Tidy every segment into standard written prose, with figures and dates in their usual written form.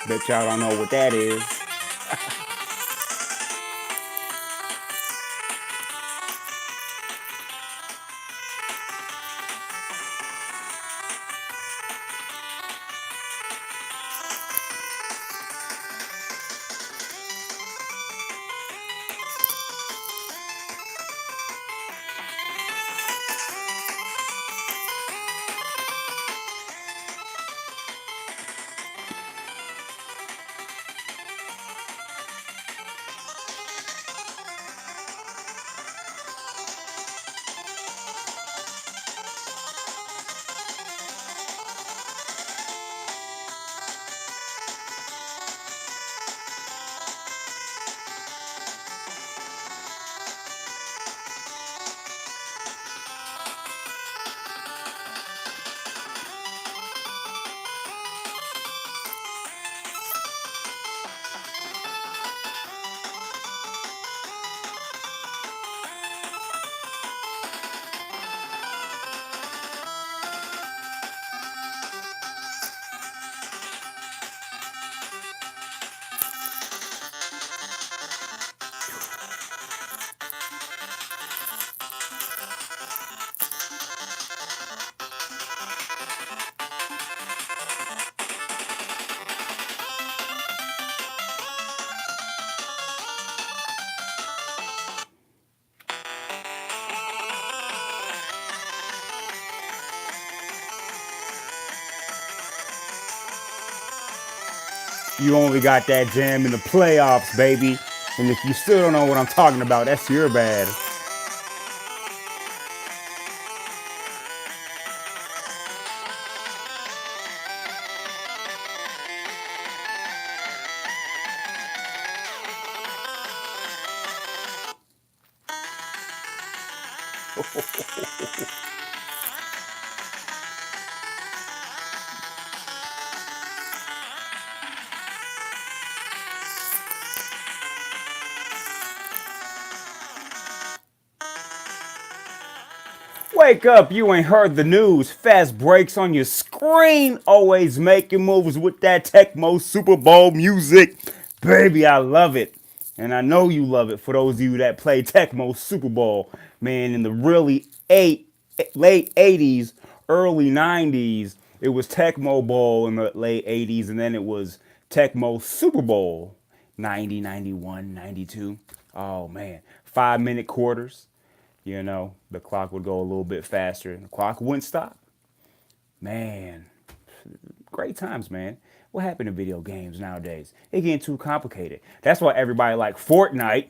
Bet y'all don't know what that is. You only got that jam in the playoffs, baby. And if you still don't know what I'm talking about, that's your bad. Wake up, you ain't heard the news. Fast breaks on your screen. Always making moves with that Tecmo Super Bowl music. Baby, I love it. And I know you love it for those of you that play Tecmo Super Bowl. Man, in the really late 80s, early 90s, it was Tecmo Bowl in the late 80s, and then it was Tecmo Super Bowl 90, 91, 92. Oh, man. 5 minute quarters. The clock would go a little bit faster and the clock wouldn't stop. Man, great times, man. What happened to video games nowadays? They getting too complicated. That's why everybody like Fortnite,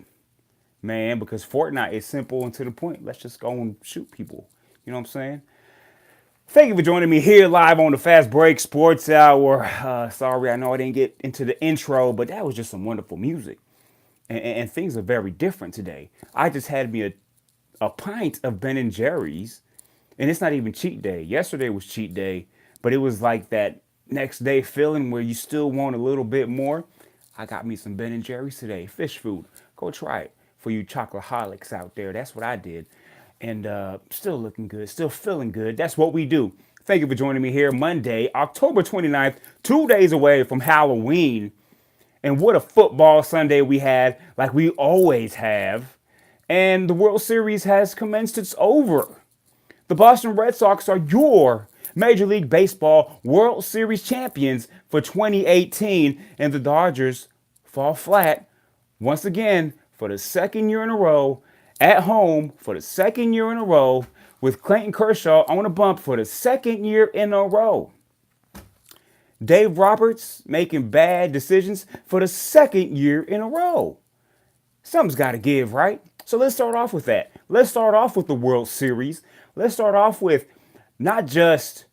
man, because Fortnite is simple and to the point. Let's just go and shoot people. You know what I'm saying? Thank you for joining me here live on the Fast Break Sports Hour. Sorry, I know I didn't get into the intro, but that was just some wonderful music. And things are very different today. I just had me a pint of Ben and Jerry's, and it's not even cheat day. Yesterday was cheat day, but it was like that next day feeling where you still want a little bit more. I got me some Ben and Jerry's today, fish food. Go try it for you chocoholics out there. That's what I did, and still looking good, still feeling good. That's what we do. Thank you for joining me here Monday, October 29th, 2 days away from Halloween. And what a football Sunday we had, like we always have. And the World Series has commenced. It's over. The Boston Red Sox are your Major League Baseball World Series champions for 2018. And the Dodgers fall flat once again for the second year in a row at home for the second year in a row with Clayton Kershaw on a bump for the second year in a row. Dave Roberts making bad decisions for the second year in a row. Something's got to give, right? So let's start off with that. Let's start off with the World Series. Let's start off with not just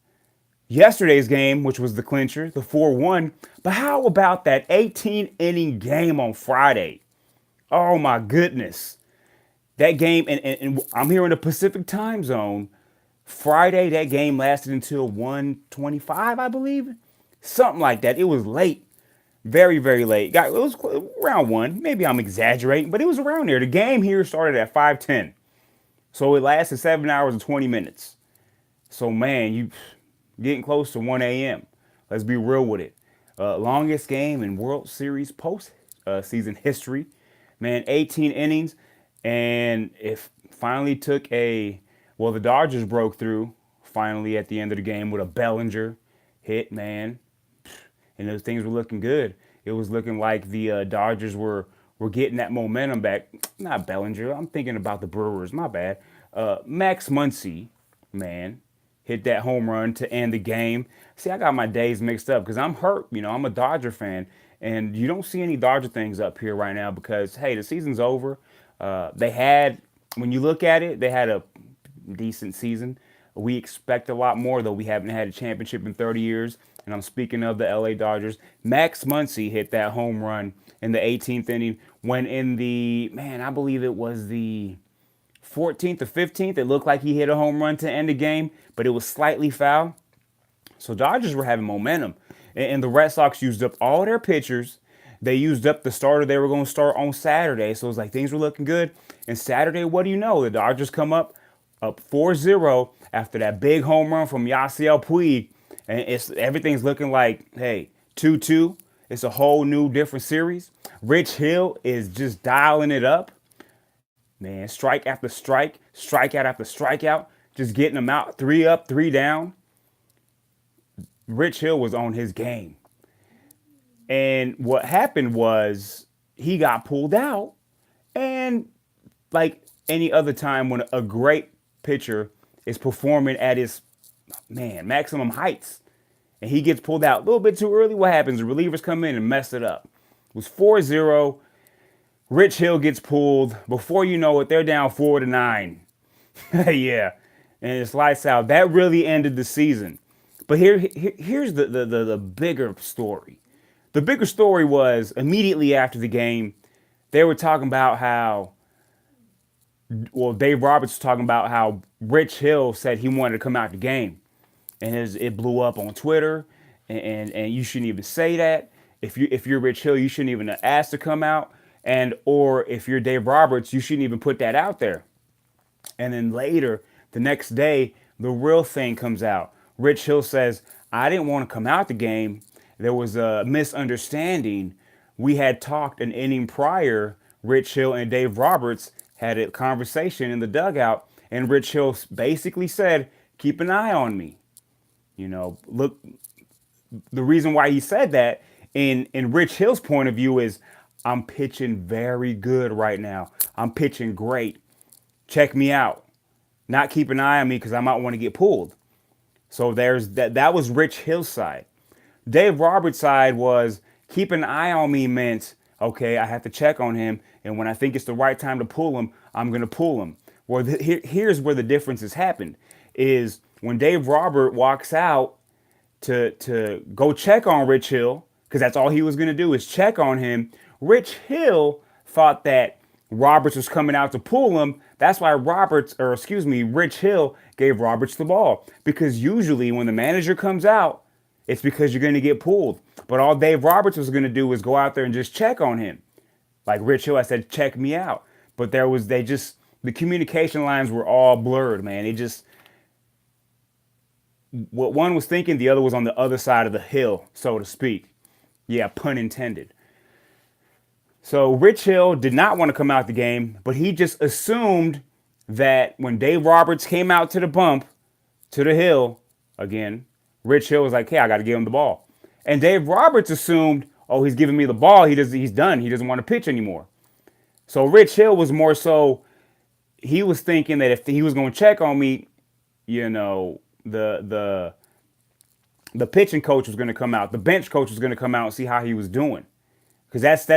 yesterday's game, which was the clincher, the 4-1, but how about that 18-inning game on Friday? Oh my goodness. That game, and I'm here in the Pacific time zone. Friday, that game lasted until 1:25, I believe. Something like that. It was late. Very, very late. It was around 1. Maybe I'm exaggerating, but it was around there. The game here started at 5:10. So it lasted 7 hours and 20 minutes. So, man, you getting close to 1 a.m. Let's be real with it. Longest game in World Series post season history. Man, 18 innings, and it finally took a. Well, the Dodgers broke through finally at the end of the game with a Bellinger hit, man, and those things were looking good. It was looking like the Dodgers were getting that momentum back. Not Bellinger. I'm thinking about the Brewers. My bad. Max Muncy, man, hit that home run to end the game. See, I got my days mixed up because I'm hurt. I'm a Dodger fan, and you don't see any Dodger things up here right now because hey, the season's over. They had, when you look at it, they had a decent season. We expect a lot more, though we haven't had a championship in 30 years. And I'm speaking of the LA Dodgers. Max Muncy hit that home run in the 18th inning when in the, man, I believe it was the 14th or 15th, it looked like he hit a home run to end the game, but it was slightly foul. So Dodgers were having momentum. And the Red Sox used up all their pitchers. They used up the starter they were going to start on Saturday. So it was like things were looking good. And Saturday, what do you know? The Dodgers come up 4-0 after that big home run from Yasiel Puig. And everything's looking like, hey, 2-2. It's a whole new different series. Rich Hill is just dialing it up. Man, strike after strike, strikeout after strikeout, just getting them out. 3 up, 3 down. Rich Hill was on his game. And what happened was he got pulled out. And like any other time when a great pitcher is performing at his, man, maximum heights and he gets pulled out a little bit too early, what happens? The relievers come in and mess it up. It was 4-0. Rich Hill gets pulled. Before you know it, they're down 4-9. Yeah. And it's lights out. That really ended the season. But here's the bigger story. The bigger story was immediately after the game, they were talking about how, well, Dave Roberts was talking about how Rich Hill said he wanted to come out the game. And it blew up on Twitter. And you shouldn't even say that. If you're Rich Hill, you shouldn't even ask to come out. And or if you're Dave Roberts, you shouldn't even put that out there. And then later, the next day, the real thing comes out. Rich Hill says, I didn't want to come out the game. There was a misunderstanding. We had talked an inning prior. Rich Hill and Dave Roberts had a conversation in the dugout. And Rich Hill basically said, keep an eye on me. Look, the reason why he said that in Rich Hill's point of view is, I'm pitching very good right now. I'm pitching great. Check me out. Not keep an eye on me because I might want to get pulled. So there's that. That was Rich Hill's side. Dave Roberts' side was keep an eye on me meant, okay, I have to check on him. And when I think it's the right time to pull him, I'm going to pull him. Well, here's where the difference has happened is when Dave Robert walks out to go check on Rich Hill, because that's all he was going to do is check on him. Rich Hill thought that Roberts was coming out to pull him. That's why Rich Hill gave Roberts the ball. Because usually when the manager comes out, it's because you're going to get pulled. But all Dave Roberts was going to do was go out there and just check on him. Like Rich Hill, I said, check me out. But the communication lines were all blurred, man. What one was thinking, the other was on the other side of the hill, so to speak. Yeah, pun intended. So Rich Hill did not want to come out the game, but he just assumed that when Dave Roberts came out to the bump, to the hill, again, Rich Hill was like, hey, I got to give him the ball. And Dave Roberts assumed, oh, he's giving me the ball. He's done. He doesn't want to pitch anymore. So Rich Hill was more so, he was thinking that if he was going to check on me, the pitching coach was going to come out. The bench coach was going to come out and see how he was doing. Because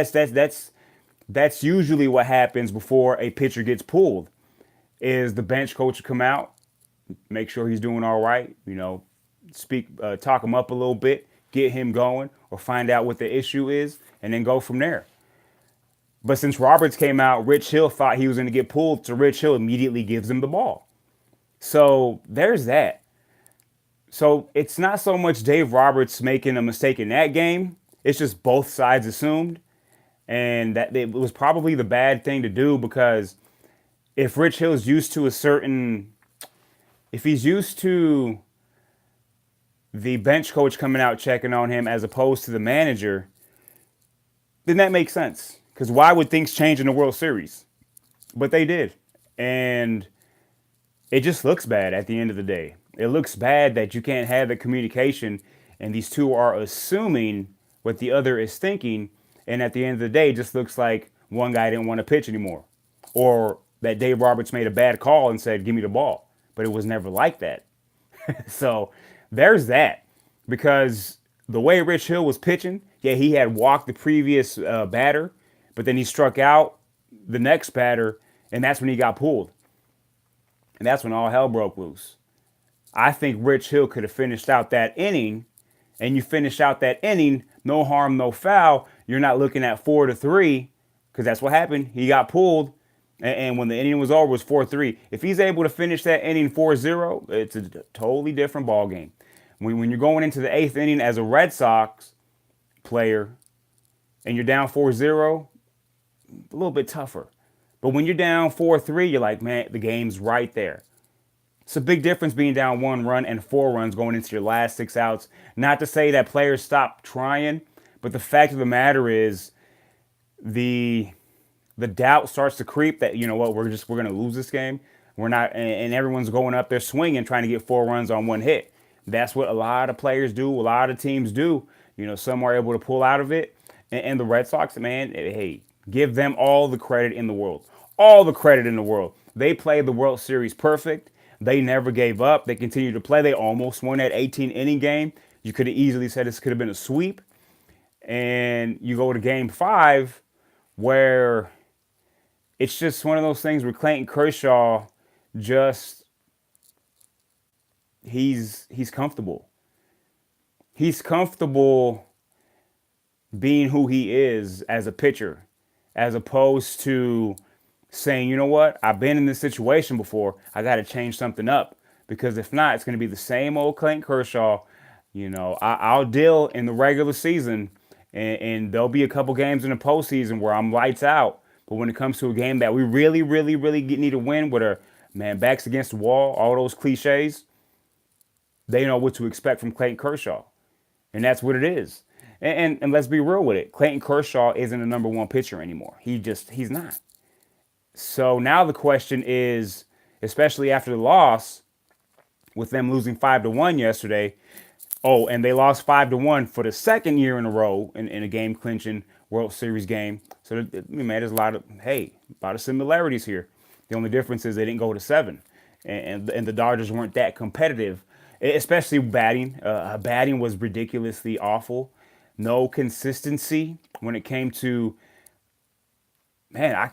that's usually what happens before a pitcher gets pulled, is the bench coach will come out, make sure he's doing all right, talk him up a little bit, get him going, or find out what the issue is, and then go from there. But since Roberts came out, Rich Hill thought he was going to get pulled, so Rich Hill immediately gives him the ball. So there's that. So it's not so much Dave Roberts making a mistake in that game. It's just both sides assumed. And that it was probably the bad thing to do, because if Rich Hill is used to if he's used to the bench coach coming out checking on him as opposed to the manager, then that makes sense. Because why would things change in the World Series? But they did. And it just looks bad at the end of the day. It looks bad that you can't have the communication and these two are assuming what the other is thinking. And at the end of the day, it just looks like one guy didn't want to pitch anymore. Or that Dave Roberts made a bad call and said, give me the ball. But it was never like that. So there's that. Because the way Rich Hill was pitching, yeah, he had walked the previous batter, but then he struck out the next batter, and that's when he got pulled. And that's when all hell broke loose. I think Rich Hill could have finished out that inning, and you finish out that inning, no harm, no foul. You're not looking at 4-3, because that's what happened. He got pulled, and when the inning was over, it was 4-3. If he's able to finish that inning 4-0, it's a totally different ball game. When you're going into the eighth inning as a Red Sox player, and you're down 4-0, a little bit tougher. But when you're down 4-3, you're like, man, the game's right there. It's a big difference being down 1 run and 4 runs going into your last 6 outs. Not to say that players stop trying, but the fact of the matter is the doubt starts to creep that, you know what, we're going to lose this game. We're not, and everyone's going up there swinging, trying to get 4 runs on one hit. That's what a lot of players do. A lot of teams do. You know, some are able to pull out of it. And the Red Sox, man, hey, give them all the credit in the world. All the credit in the world. They played the World Series perfect. They never gave up. They continued to play. They almost won that 18-inning game. You could have easily said this could have been a sweep. And you go to game 5 where it's just one of those things where Clayton Kershaw just he's comfortable. He's comfortable being who he is as a pitcher, as opposed to saying, you know what, I've been in this situation before. I got to change something up, because if not, it's going to be the same old Clayton Kershaw. You know, I'll deal in the regular season, and there'll be a couple games in the postseason where I'm lights out. But when it comes to a game that we really, really, really need to win, with our man backs against the wall, all those cliches, they know what to expect from Clayton Kershaw, and that's what it is. And let's be real with it. Clayton Kershaw isn't a number one pitcher anymore. He's not. So now the question is, especially after the loss, with them losing 5-1 yesterday. Oh, and they lost 5-1 for the second year in a row in a game clinching World Series game. So man, there's a lot of similarities here. The only difference is they didn't go to 7, and the Dodgers weren't that competitive, especially batting. Batting was ridiculously awful. No consistency when it came to, man,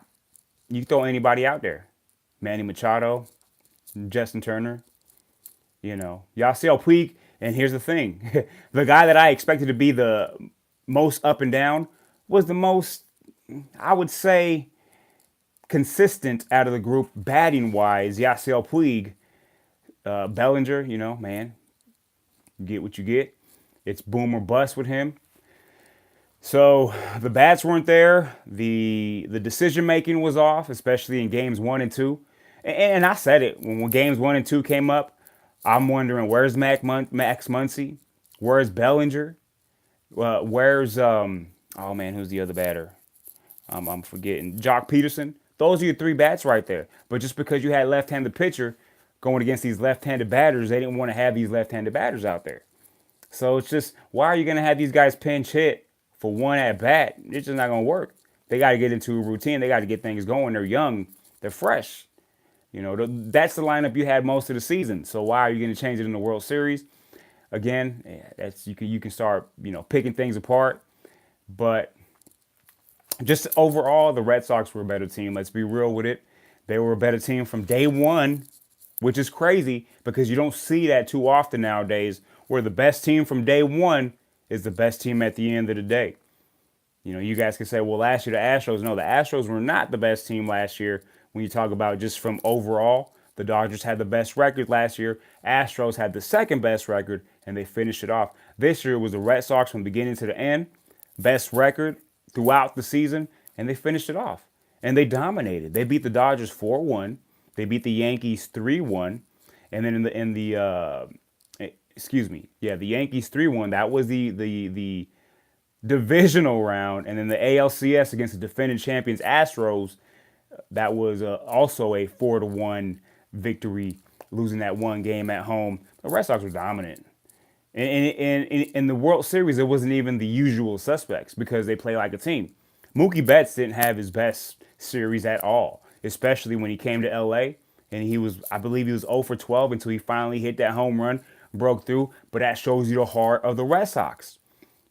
you throw anybody out there. Manny Machado, Justin Turner, Yasiel Puig. And here's the thing. The guy that I expected to be the most up and down was the most, I would say, consistent out of the group batting-wise. Yasiel Puig. Bellinger, man, you get what you get. It's boom or bust with him. So the bats weren't there. The decision making was off, especially in games 1 and 2. And I said it when games 1 and 2 came up. I'm wondering, where's Max Muncy? Where's Bellinger? Where's who's the other batter? I'm forgetting. Jock Peterson. Those are your 3 bats right there. But just because you had left-handed pitcher going against these left-handed batters, they didn't want to have these left-handed batters out there. So it's just, why are you going to have these guys pinch hit for one at bat? It's just not going to work. They got to get into a routine. They got to get things going. They're young. They're fresh. That's the lineup you had most of the season. So why are you going to change it in the World Series? Again, that's you can start picking things apart. But just overall, the Red Sox were a better team. Let's be real with it. They were a better team from day one, which is crazy because you don't see that too often nowadays, where the best team from day one is the best team at the end of the day. You guys can say, well, last year the Astros. No, the Astros were not the best team last year. When you talk about just from overall, the Dodgers had the best record last year. Astros had the second best record, and they finished it off. This year was the Red Sox from beginning to the end. Best record throughout the season, and they finished it off. And they dominated. They beat the Dodgers 4-1. They beat the Yankees 3-1. And then excuse me, yeah, the Yankees 3-1. That was the divisional round, and then the ALCS against the defending champions Astros. That was also a 4-1 victory, losing that one game at home. The Red Sox were dominant. And in the World Series, it wasn't even the usual suspects because they play like a team. Mookie Betts didn't have his best series at all, especially when he came to LA. And he was, I believe he was 0 for 12 until he finally hit that home run, broke through. But that shows you the heart of the Red Sox.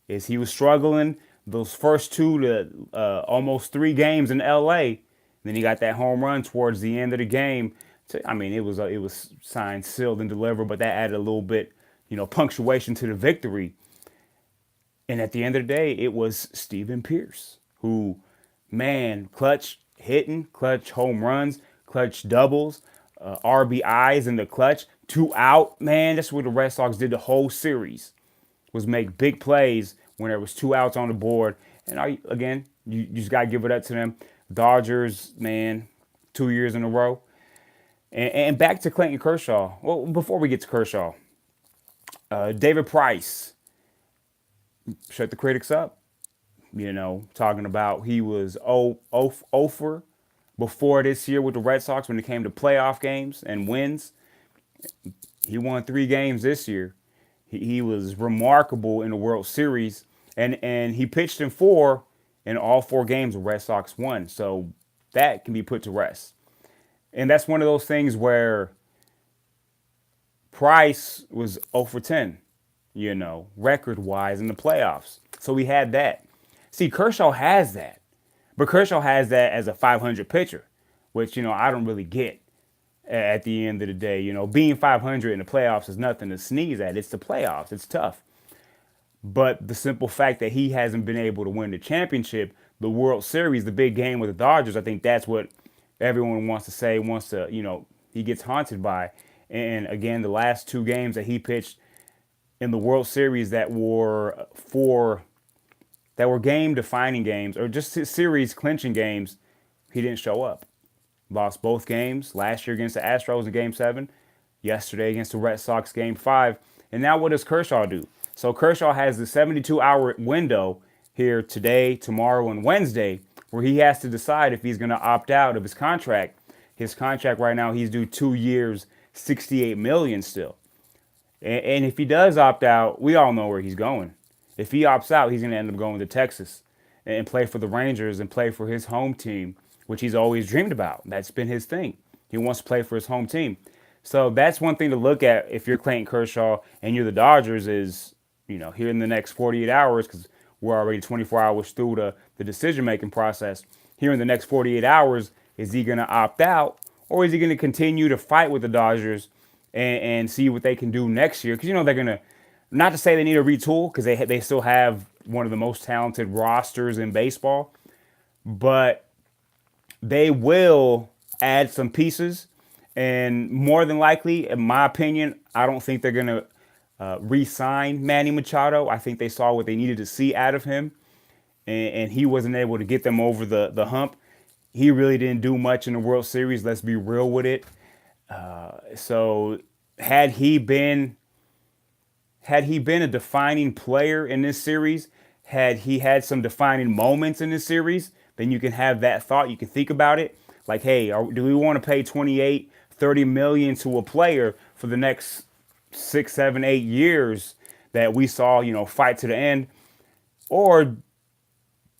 Is he was struggling those first 2 to almost 3 games in LA. Then he got that home run towards the end of the game. I mean, it was signed, sealed, and delivered, but that added a little bit, punctuation to the victory. And at the end of the day, it was Steven Pierce who, man, clutch hitting, clutch home runs, clutch doubles, RBIs in the clutch, 2 out. Man, that's what the Red Sox did the whole series, was make big plays when there was 2 outs on the board. And again, you just got to give it up to them. Dodgers, man, 2 years in a row. And back to Clayton Kershaw. Well, before we get to Kershaw, David Price shut the critics up. Talking about he was 0 for before this year with the Red Sox when it came to playoff games and wins. He won 3 games this year. He was remarkable in the World Series, and he pitched in 4, and all 4 games the Red Sox won. So that can be put to rest. And that's one of those things where Price was 0 for 10, record-wise in the playoffs. So we had that. See, Kershaw has that. But Kershaw has that as a 500 pitcher, which, I don't really get at the end of the day. Being 500 in the playoffs is nothing to sneeze at. It's the playoffs. It's tough. But the simple fact that he hasn't been able to win the championship, the World Series, the big game with the Dodgers, I think that's what everyone wants to say, he gets haunted by. And again, the last 2 games that he pitched in the World Series that were game defining games or just series clinching games, he didn't show up. Lost both games last year against the Astros in Game 7, yesterday against the Red Sox Game 5. And now what does Kershaw do? So Kershaw has the 72-hour window here today, tomorrow, and Wednesday where he has to decide if he's going to opt out of his contract. His contract right now, he's due 2 years, $68 million still. And if he does opt out, we all know where he's going. If he opts out, he's going to end up going to Texas and play for the Rangers and play for his home team, which he's always dreamed about. That's been his thing. He wants to play for his home team. So that's one thing to look at if you're Clayton Kershaw and you're the Dodgers is, here in the next 48 hours, because we're already 24 hours through the decision-making process. Here in the next 48 hours, is he going to opt out or is he going to continue to fight with the Dodgers and see what they can do next year? Because, they're going to, not to say they need a retool because they still have one of the most talented rosters in baseball, but they will add some pieces. And more than likely, in my opinion, I don't think they're going to re-sign Manny Machado. I think they saw what they needed to see out of him, and he wasn't able to get them over the hump. He really didn't do much in the World Series. Let's be real with it. So had he been a defining player in this series, had he had some defining moments in this series, then you can have that thought. You can think about it. Like, hey, do we want to pay 28, 30 million to a player for the next 6, 7, 8 years that we saw, fight to the end? Or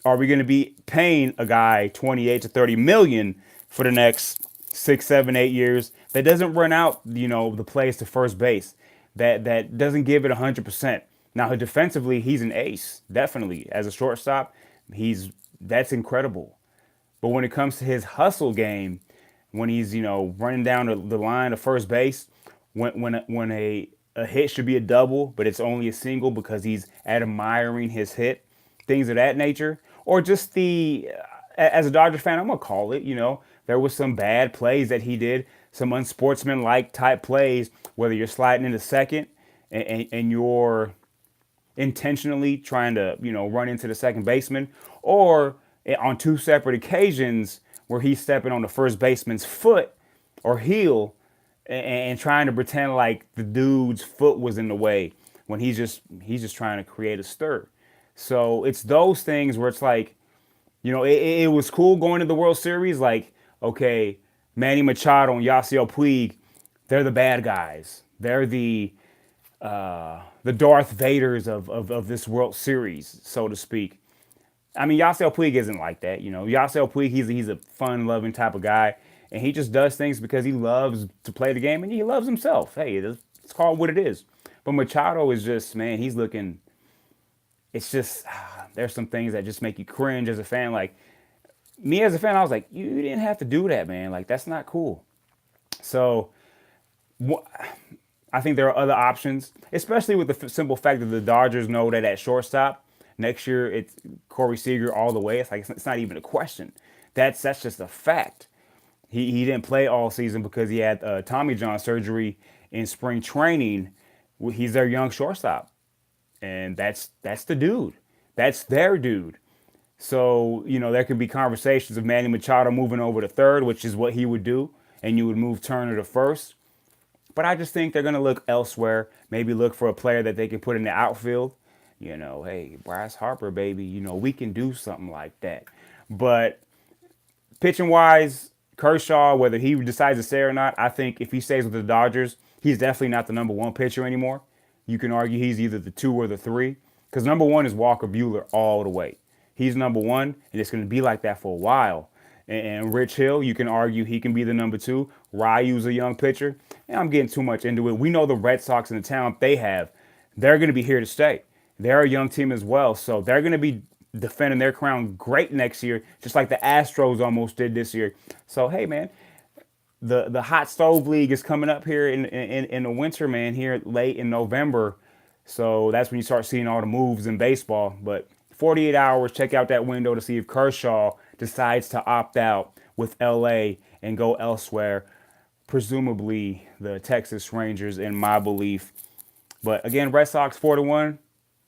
are we going to be paying a guy 28 to 30 million for the next 6, 7, 8 years that doesn't run out, the plays to first base, that doesn't give it 100%? Now, defensively, he's an ace, definitely. As a shortstop, that's incredible. But when it comes to his hustle game, when he's, running down the line of first base, when a hit should be a double, but it's only a single because he's admiring his hit, things of that nature, or just as a Dodgers fan, I'm going to call it, there was some bad plays that he did, some unsportsmanlike type plays, whether you're sliding into second and you're intentionally trying to, run into the second baseman, or on 2 separate occasions where he's stepping on the first baseman's foot or heel and trying to pretend like the dude's foot was in the way when he's just trying to create a stir. So it's those things where it's like, it was cool going to the World Series. Like, okay, Manny Machado and Yasiel Puig, they're the bad guys. They're the Darth Vaders of this World Series, so to speak. I mean, Yasiel Puig isn't like that. Yasiel Puig, he's a fun-loving type of guy, and he just does things because he loves to play the game and he loves himself. Hey, it's called what it is. But Machado is just, man, he's looking. It's just there's some things that just make you cringe as a fan. Like me as a fan, I was like, you didn't have to do that, man. Like that's not cool. So I think there are other options, especially with the simple fact that the Dodgers know that at shortstop next year it's Corey Seager all the way. It's like it's not even a question. That's just a fact. He didn't play all season because he had Tommy John surgery in spring training. He's their young shortstop, and that's the dude. That's their dude. So there could be conversations of Manny Machado moving over to third, which is what he would do, and you would move Turner to first. But I just think they're going to look elsewhere. Maybe look for a player that they can put in the outfield. Hey, Bryce Harper, baby, we can do something like that. But pitching wise, Kershaw, whether he decides to stay or not, I think if he stays with the Dodgers, he's definitely not the number one pitcher anymore. You can argue he's either the two or the three. Because number one is Walker Buehler all the way. He's number one, and it's going to be like that for a while. And Rich Hill, you can argue he can be the number two. Ryu's a young pitcher. And I'm getting too much into it. We know the Red Sox and the talent they have. They're going to be here to stay. They're a young team as well. So they're going to be defending their crown great next year, just like the Astros almost did this year. So, hey, man, the hot stove league is coming up here in the winter, man, here late in November. So that's when you start seeing all the moves in baseball. But 48 hours, check out that window to see if Kershaw decides to opt out with LA and go elsewhere, presumably the Texas Rangers, in my belief. But again, Red Sox 4-1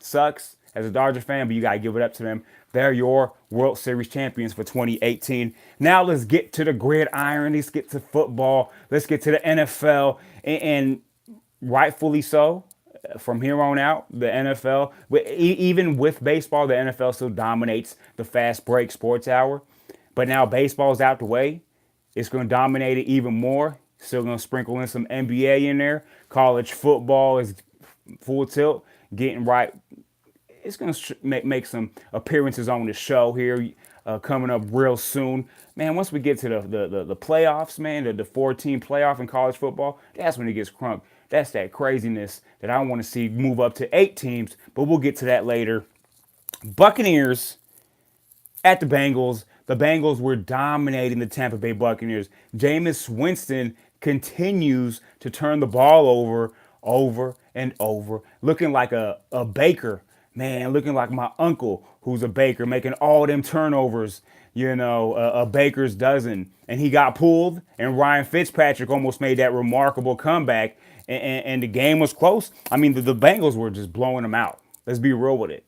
sucks as a Dodger fan, but you got to give it up to them. They're your World Series champions for 2018. Now let's get to the gridiron. Let's get to football. Let's get to the NFL. And rightfully so, from here on out, the NFL, even with baseball, the NFL still dominates the fast break sports hour. But now baseball's out the way. It's going to dominate it even more. Still going to sprinkle in some NBA in there. College football is full tilt, getting right. It's going to make some appearances on the show here coming up real soon. Man, once we get to the playoffs, man, the 4-team playoff in college football, that's when it gets crunk. That's that craziness that I want to see move up to 8 teams, but we'll get to that later. Buccaneers at the Bengals. The Bengals were dominating the Tampa Bay Buccaneers. Jameis Winston continues to turn the ball over and over, looking like a baker. Man, looking like my uncle who's a baker, making all them turnovers, a baker's dozen. And he got pulled, and Ryan Fitzpatrick almost made that remarkable comeback, and the game was close. I mean, the Bengals were just blowing them out. Let's be real with it.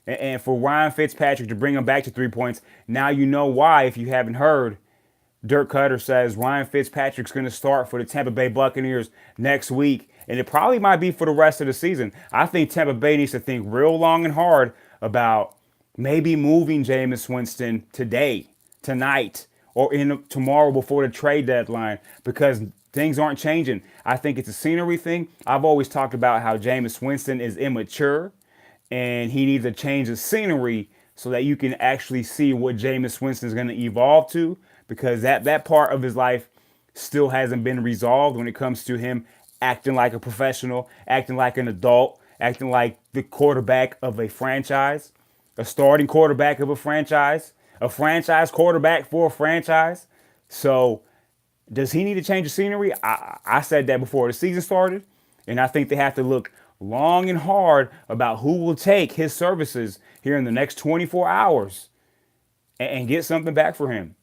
And for Ryan Fitzpatrick to bring him back to 3 points, now you know why, if you haven't heard. Dirk Cutter says Ryan Fitzpatrick's going to start for the Tampa Bay Buccaneers next week, and it probably might be for the rest of the season. I think Tampa Bay needs to think real long and hard about maybe moving Jameis Winston today, tonight, or tomorrow before the trade deadline, because things aren't changing. I think it's a scenery thing. I've always talked about how Jameis Winston is immature, and he needs a change of scenery so that you can actually see what Jameis Winston is going to evolve to, because that part of his life still hasn't been resolved when it comes to him acting like a professional, acting like an adult, acting like the quarterback of a franchise, a starting quarterback of a franchise quarterback for a franchise. So does he need to change the scenery? I said that before the season started, and I think they have to look long and hard about who will take his services here in the next 24 hours and get something back for him.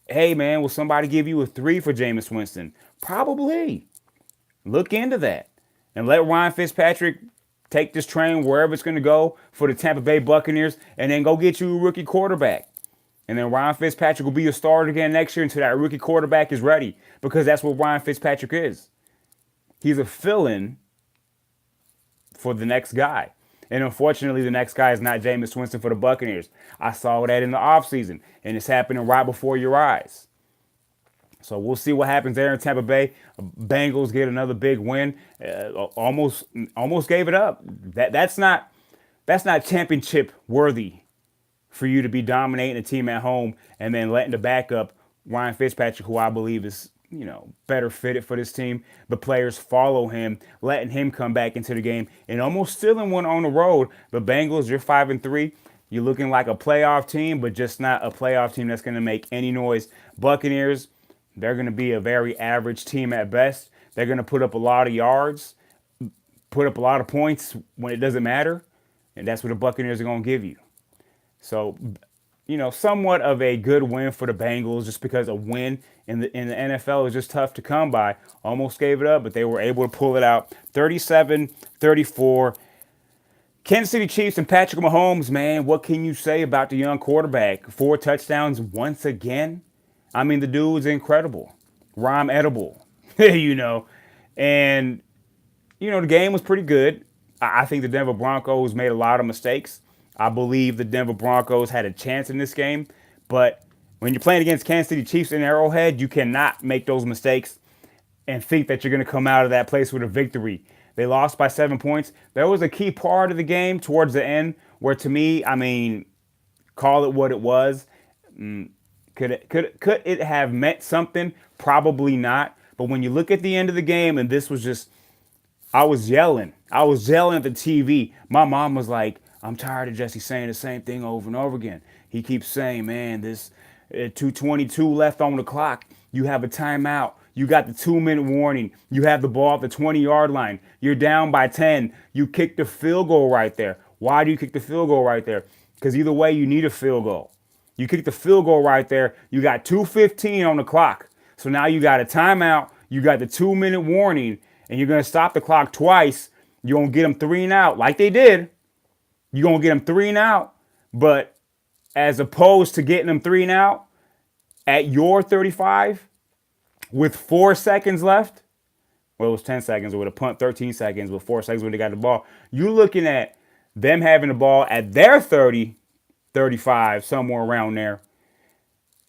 Hey, man, will somebody give you a 3 for Jameis Winston? Probably. Look into that and let Ryan Fitzpatrick take this train wherever it's going to go for the Tampa Bay Buccaneers, and then go get you a rookie quarterback. And then Ryan Fitzpatrick will be your starter again next year until that rookie quarterback is ready, because that's what Ryan Fitzpatrick is. He's a fill-in for the next guy. And unfortunately, the next guy is not Jameis Winston for the Buccaneers. I saw that in the offseason, and it's happening right before your eyes. So we'll see what happens there in Tampa Bay. Bengals get another big win. Almost gave it up. That's not championship worthy for you to be dominating a team at home and then letting the backup Ryan Fitzpatrick, who I believe is better fitted for this team. The players follow him, letting him come back into the game and almost stealing one on the road. The Bengals, you're 5-3. You're looking like a playoff team, but just not a playoff team that's going to make any noise. Buccaneers, they're going to be a very average team at best. They're going to put up a lot of yards, put up a lot of points when it doesn't matter, and that's what the Buccaneers are going to give you. So, somewhat of a good win for the Bengals, just because a win in the NFL is just tough to come by. Almost gave it up, but they were able to pull it out. 37-34. Kansas City Chiefs and Patrick Mahomes, man, what can you say about the young quarterback? 4 touchdowns once again. I mean, the dude's incredible. Rhyme edible, And, the game was pretty good. I think the Denver Broncos made a lot of mistakes. I believe the Denver Broncos had a chance in this game. But when you're playing against Kansas City Chiefs in Arrowhead, you cannot make those mistakes and think that you're going to come out of that place with a victory. They lost by 7 points. There was a key part of the game towards the end where, to me, call it what it was. Could it have meant something? Probably not. But when you look at the end of the game, and this was just, I was yelling. I was yelling at the TV. My mom was like, I'm tired of Jesse saying the same thing over and over again. He keeps saying, man, this 2:22 left on the clock. You have a timeout. You got the 2-minute warning. You have the ball at the 20-yard line. You're down by 10. You kick the field goal right there. Why do you kick the field goal right there? Because either way, you need a field goal. You kick the field goal right there. You got 2:15 on the clock. So now you got a timeout. You got the 2-minute warning, and you're going to stop the clock twice. You're going to get them 3 and out like they did. You're going to get them 3 and out. But as opposed to getting them 3 and out at your 35 with 4 seconds left, well, it was 10 seconds with a punt, 13 seconds with 4 seconds when they got the ball. You're looking at them having the ball at their 30, 35, somewhere around there.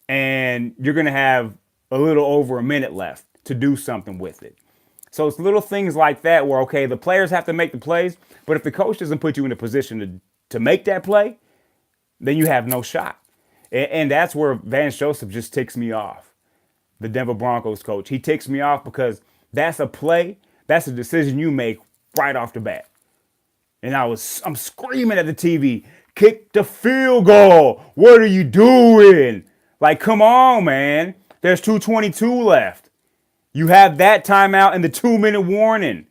And you're going to have a little over a minute left to do something with it. So it's little things like that where, okay, the players have to make the plays, but if the coach doesn't put you in a position to make that play, then you have no shot. And that's where Vance Joseph just ticks me off, the Denver Broncos coach. He ticks me off because that's a play, that's a decision you make right off the bat. And I'm screaming at the TV, kick the field goal. What are you doing? Like, come on, man. There's 2:22 left. You have that timeout and the 2-minute warning.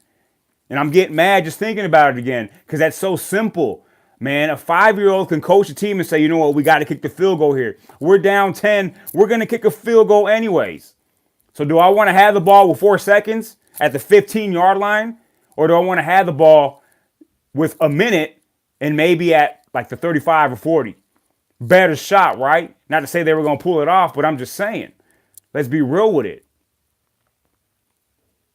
And I'm getting mad just thinking about it again because that's so simple. Man, a 5-year-old can coach a team and say, you know what, we got to kick the field goal here. We're down 10. We're going to kick a field goal anyways. So do I want to have the ball with 4 seconds at the 15-yard line? Or do I want to have the ball with a minute and maybe at like the 35 or 40? Better shot, right? Not to say they were going to pull it off, but I'm just saying. Let's be real with it.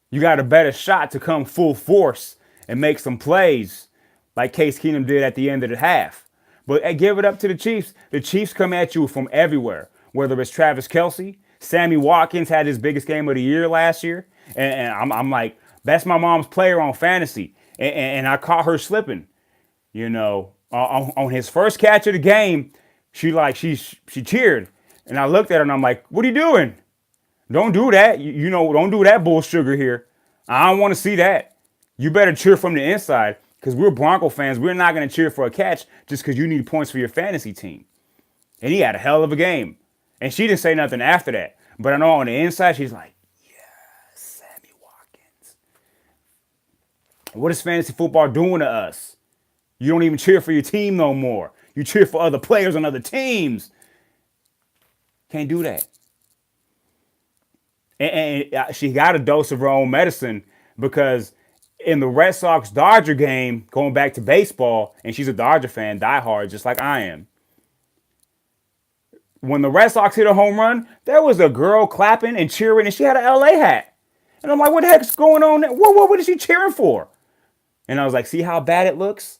You got a better shot to come full force and make some plays like Case Keenum did at the end of the half. But give it up to the Chiefs. The Chiefs come at you from everywhere, whether it's Travis Kelce. Sammy Watkins had his biggest game of the year last year. And I'm like, that's my mom's player on fantasy. And I caught her slipping. On his first catch of the game, she cheered. And I looked at her and I'm like, what are you doing? Don't do that. Don't do that bull sugar here. I don't want to see that. You better cheer from the inside because we're Bronco fans. We're not going to cheer for a catch just because you need points for your fantasy team. And he had a hell of a game. And she didn't say nothing after that. But I know on the inside, she's like, yeah, Sammy Watkins. What is fantasy football doing to us? You don't even cheer for your team no more. You cheer for other players on other teams. Can't do that. And she got a dose of her own medicine because in the Red Sox-Dodger game, going back to baseball, and she's a Dodger fan, diehard, just like I am, when the Red Sox hit a home run, there was a girl clapping and cheering, and she had an LA hat. And I'm like, what the heck's going on there? What is she cheering for? And I was like, see how bad it looks?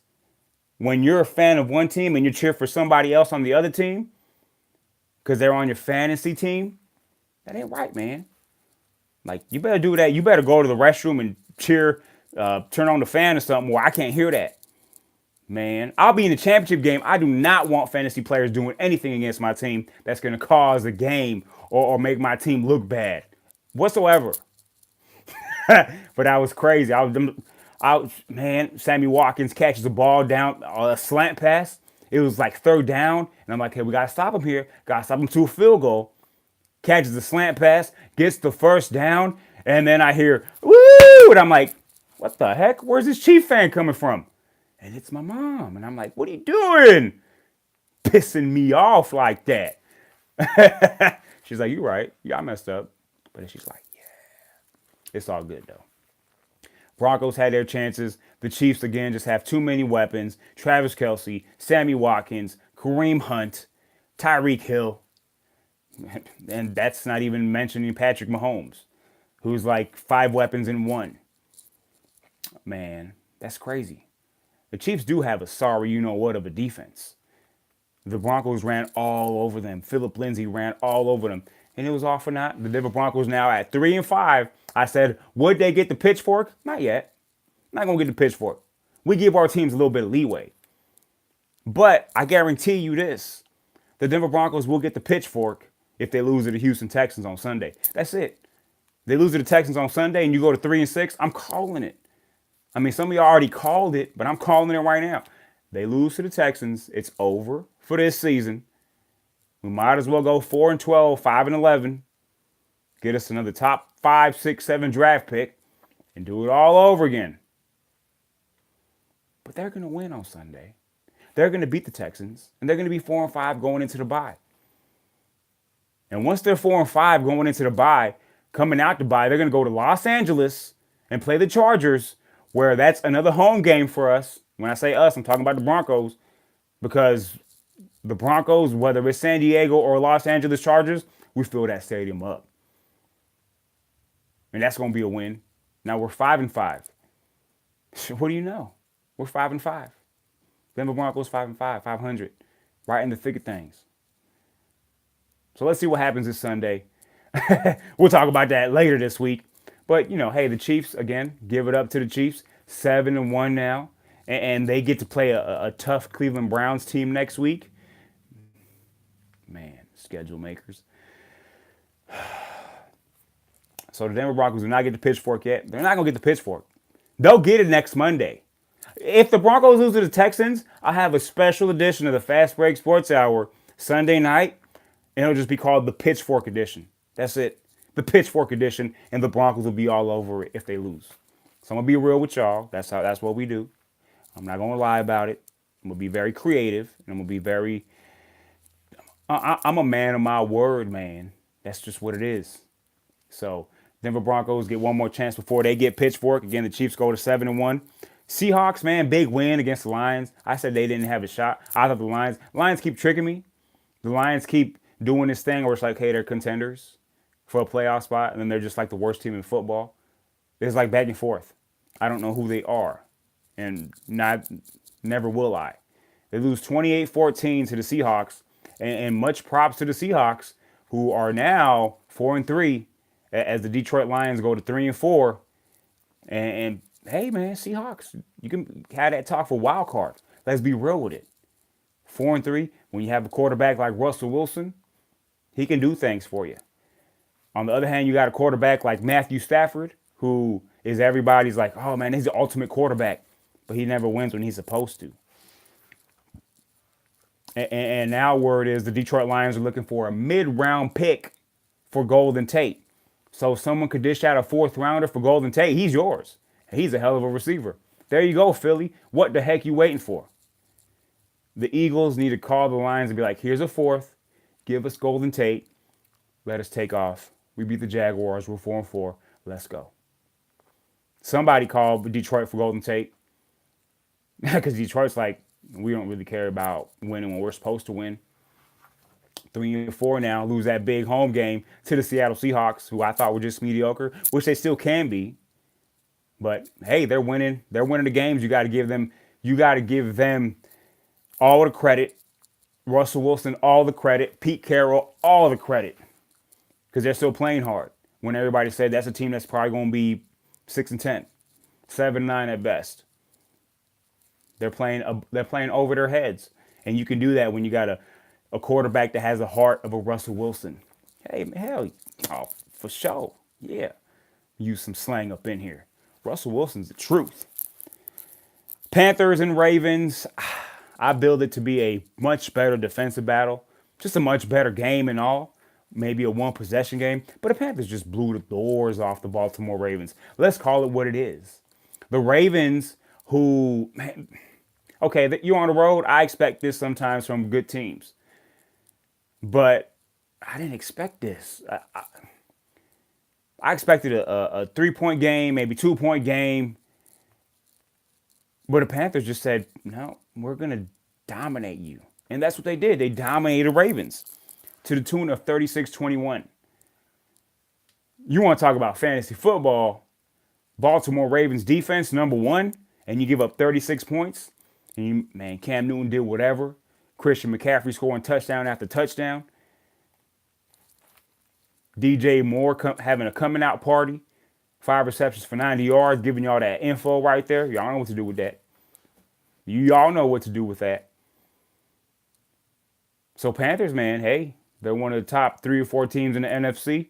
When you're a fan of one team and you cheer for somebody else on the other team because they're on your fantasy team, that ain't right, man. Like, you better do that. You better go to the restroom and cheer, turn on the fan or something where I can't hear that. Man, I'll be in the championship game. I do not want fantasy players doing anything against my team that's going to cause a game or make my team look bad whatsoever. But that was crazy. Man, Sammy Watkins catches the ball down a slant pass. It was like third down. And I'm like, hey, we got to stop him here. Got to stop him to a field goal. Catches the slant pass, gets the first down. And then I hear, woo! And I'm like, what the heck? Where's this Chief fan coming from? And it's my mom. And I'm like, what are you doing? Pissing me off like that. She's like, you right. Yeah, I messed up. But then she's like, yeah, it's all good though. Broncos had their chances. The Chiefs, again, just have too many weapons. Travis Kelce, Sammy Watkins, Kareem Hunt, Tyreek Hill. And that's not even mentioning Patrick Mahomes, who's like 5 weapons in one. Man, that's crazy. The Chiefs do have a sorry you-know-what of a defense. The Broncos ran all over them. Philip Lindsay ran all over them. And it was all for naught. The Denver Broncos now at 3-5. I said, would they get the pitchfork? Not yet. Not going to get the pitchfork. We give our teams a little bit of leeway. But I guarantee you this. The Denver Broncos will get the pitchfork if they lose to the Houston Texans on Sunday. That's it. They lose to the Texans on Sunday and you go to 3-6. I'm calling it. I mean, some of y'all already called it, but I'm calling it right now. They lose to the Texans. It's over for this season. We might as well go 4-12, 5-11. Get us another top 5, 6, 7 draft pick and do it all over again. But they're going to win on Sunday. They're going to beat the Texans, and they're going to be 4-5 going into the bye. And once they're 4-5 going into the bye, coming out the bye, they're going to go to Los Angeles and play the Chargers, where that's another home game for us. When I say us, I'm talking about the Broncos, because the Broncos, whether it's San Diego or Los Angeles Chargers, we fill that stadium up. And that's going to be a win. Now we're 5-5. What do you know? We're 5-5. Denver Broncos 5-5, 500, right in the thick of things. So let's see what happens this Sunday. We'll talk about that later this week. But, hey, the Chiefs, again, give it up to the Chiefs. 7-1 now. And they get to play a tough Cleveland Browns team next week. Man, schedule makers. So the Denver Broncos do not get the pitchfork yet. They're not going to get the pitchfork. They'll get it next Monday. If the Broncos lose to the Texans, I'll have a special edition of the Fast Break Sports Hour Sunday night. And it'll just be called the Pitchfork Edition. That's it. The Pitchfork Edition. And the Broncos will be all over it if they lose. So I'm going to be real with y'all. That's what we do. I'm not going to lie about it. I'm going to be very creative. And I'm going to be very... I'm a man of my word, man. That's just what it is. So Denver Broncos get one more chance before they get pitchfork. Again, the Chiefs go to 7-1. Seahawks, man, big win against the Lions. I said they didn't have a shot. I thought the Lions keep tricking me. The Lions keep doing this thing where it's like, hey, they're contenders for a playoff spot, and then they're just like the worst team in football. It's like back and forth. I don't know who they are, and never will I. They lose 28-14 to the Seahawks, and much props to the Seahawks, who are now 4-3 as the Detroit Lions go to 3-4. And hey, man, Seahawks, you can have that talk for wild cards. Let's be real with it. 4-3, when you have a quarterback like Russell Wilson, he can do things for you. On the other hand, you got a quarterback like Matthew Stafford, who is everybody's like, oh, man, he's the ultimate quarterback. But he never wins when he's supposed to. And now word is the Detroit Lions are looking for a mid-round pick for Golden Tate. So if someone could dish out a 4th rounder for Golden Tate, he's yours. And he's a hell of a receiver. There you go, Philly. What the heck you waiting for? The Eagles need to call the Lions and be like, here's a 4th. Give us Golden Tate. Let us take off. We beat the Jaguars. We're 4-4. Let's go. Somebody called Detroit for Golden Tate. Because Detroit's like, we don't really care about winning when we're supposed to win. 3-4 now, lose that big home game to the Seattle Seahawks, who I thought were just mediocre, which they still can be. But hey, they're winning. They're winning the games. You got to give them. You got to give them all the credit. Russell Wilson, all the credit. Pete Carroll, all the credit, because they're still playing hard. When everybody said that's a team that's probably going to be 6-10, 7-9 at best. They're playing. They're playing over their heads, and you can do that when you got a quarterback that has the heart of a Russell Wilson. Hey, hell, oh, for sure, yeah. Use some slang up in here. Russell Wilson's the truth. Panthers and Ravens, I build it to be a much better defensive battle. Just a much better game and all. Maybe a one possession game. But the Panthers just blew the doors off the Baltimore Ravens. Let's call it what it is. The Ravens, who, man, okay, you're on the road. I expect this sometimes from good teams. But I didn't expect this. I expected a 3-point game, maybe 2-point game. But the Panthers just said, no, we're going to dominate you. And that's what they did. They dominated the Ravens to the tune of 36-21. You want to talk about fantasy football, Baltimore Ravens defense, number one, and you give up 36 points. And you, man, Cam Newton did whatever. Christian McCaffrey scoring touchdown after touchdown. DJ Moore having a coming out party. 5 receptions for 90 yards, giving y'all that info right there. Y'all know what to do with that. Y'all know what to do with that. So Panthers, man, hey, they're one of the top 3 or 4 teams in the NFC.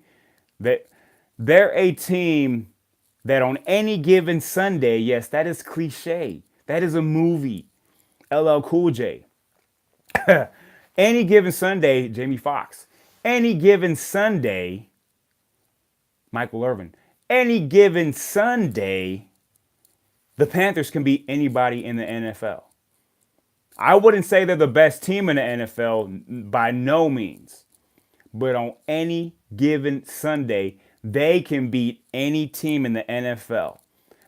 They're a team that on any given Sunday, yes, that is cliche. That is a movie. LL Cool J. Any given Sunday, Jamie Foxx. Any given Sunday, Michael Irvin. Any given Sunday, the Panthers can beat anybody in the NFL. I wouldn't say they're the best team in the NFL by no means. But on any given Sunday, they can beat any team in the NFL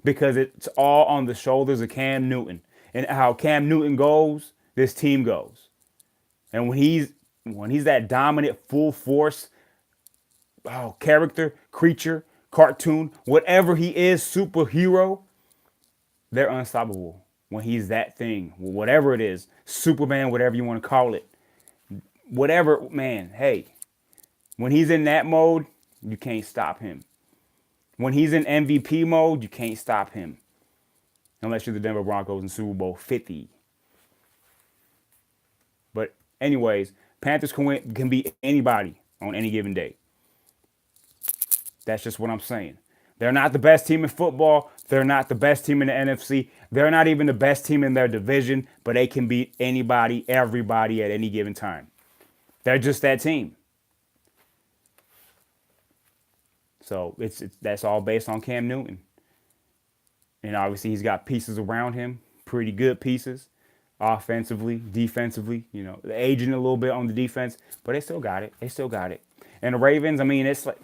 because it's all on the shoulders of Cam Newton. And how Cam Newton goes, this team goes. And when he's that dominant, full force, character, creature, cartoon, whatever he is, superhero, they're unstoppable. When he's that thing, whatever it is, Superman, whatever you want to call it, whatever, man, hey, when he's in that mode, you can't stop him. When he's in MVP mode, you can't stop him. Unless you're the Denver Broncos in Super Bowl 50. But anyways, Panthers can beat anybody on any given day. That's just what I'm saying. They're not the best team in football. They're not the best team in the NFC. They're not even the best team in their division, but they can beat anybody, everybody at any given time. They're just that team. So that's all based on Cam Newton. And obviously he's got pieces around him, pretty good pieces, offensively, defensively, they're aging a little bit on the defense, but they still got it. They still got it. And the Ravens, I mean, it's like,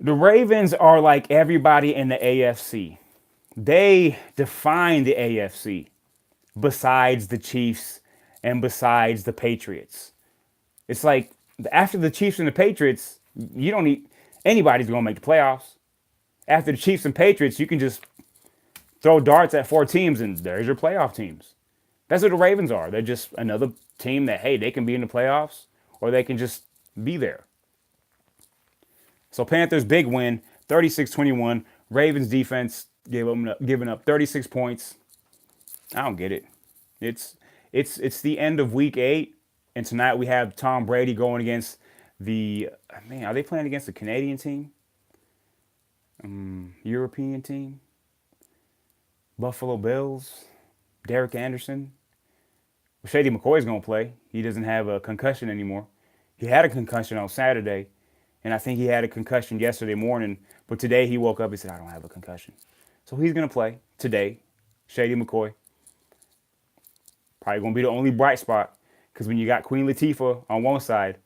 the Ravens are like everybody in the AFC. They define the AFC besides the Chiefs and besides the Patriots. It's like after the Chiefs and the Patriots, you don't need anybody's going to make the playoffs. After the Chiefs and Patriots, you can just throw darts at 4 teams and there's your playoff teams. That's what the Ravens are. They're just another team that, hey, they can be in the playoffs or they can just be there. So Panthers, big win, 36-21. Ravens defense giving up 36 points. I don't get it. It's the end of week 8, and tonight we have Tom Brady going against are they playing against the Canadian team? European team? Buffalo Bills? Derek Anderson? Well, Shady McCoy's going to play. He doesn't have a concussion anymore. He had a concussion on Saturday. And I think he had a concussion yesterday morning. But today he woke up and said, I don't have a concussion. So he's going to play today. Shady McCoy. Probably going to be the only bright spot. Because when you got Queen Latifah on one side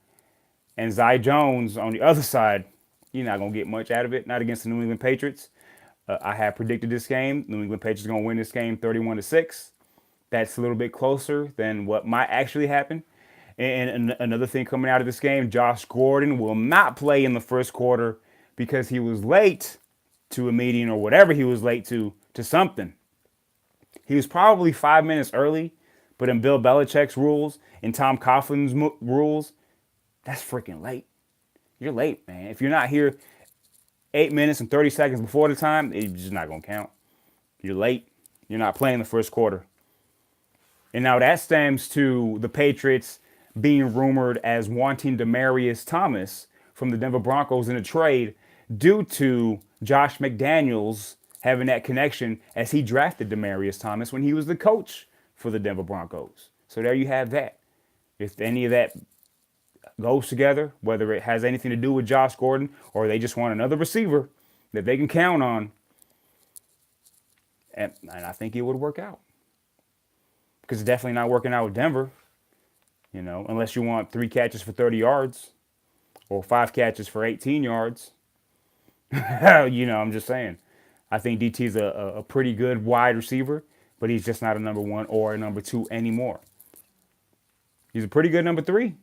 and Zay Jones on the other side, you're not going to get much out of it. Not against the New England Patriots. I have predicted this game. New England Patriots are going to win this game 31-6. That's a little bit closer than what might actually happen. And another thing coming out of this game, Josh Gordon will not play in the first quarter because he was late to a meeting or whatever he was late to something. He was probably 5 minutes early, but in Bill Belichick's rules and Tom Coughlin's rules, that's freaking late. You're late, man. If you're not here 8 minutes and 30 seconds before the time, it's just not going to count. You're late. You're not playing the first quarter. And now that stems to the Patriots being rumored as wanting Demaryius Thomas from the Denver Broncos in a trade due to Josh McDaniels having that connection as he drafted Demaryius Thomas when he was the coach for the Denver Broncos. So there you have that. If any of that goes together, whether it has anything to do with Josh Gordon or they just want another receiver that they can count on, and I think it would work out. Because it's definitely not working out with Denver, unless you want 3 catches for 30 yards or 5 catches for 18 yards. I'm just saying. I think DT is a pretty good wide receiver, but he's just not a number 1 or a number 2 anymore. He's a pretty good number 3.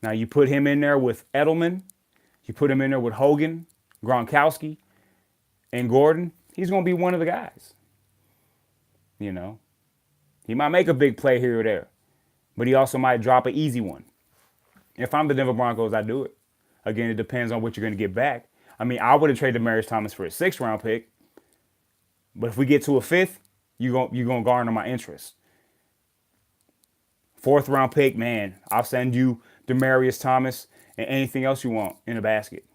Now, you put him in there with Edelman, you put him in there with Hogan, Gronkowski, and Gordon, he's going to be one of the guys. He might make a big play here or there, but he also might drop an easy one. If I'm the Denver Broncos, I do it. Again, it depends on what you're going to get back. I mean, I would have traded Demaryius Thomas for a 6th-round pick, but if we get to a 5th, you're going to garner my interest. 4th-round pick, man, I'll send you Demaryius Thomas and anything else you want in a basket.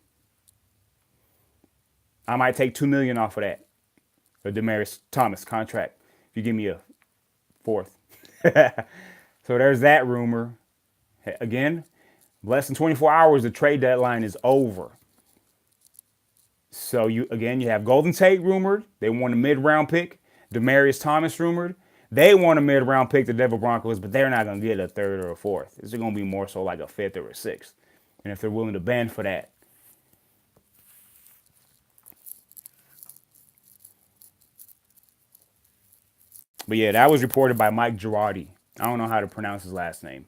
I might take $2 million off of that, the Demaryius Thomas contract, if you give me a 4th. So there's that rumor. Again, less than 24 hours, the trade deadline is over. So you have Golden Tate rumored. They want a mid-round pick. Demaryius Thomas rumored. They want a mid-round pick, the Denver Broncos, but they're not going to get a 3rd or a 4th. It's going to be more so like a 5th or a 6th. And if they're willing to bend for that. But yeah, that was reported by Mike Girardi. I don't know how to pronounce his last name,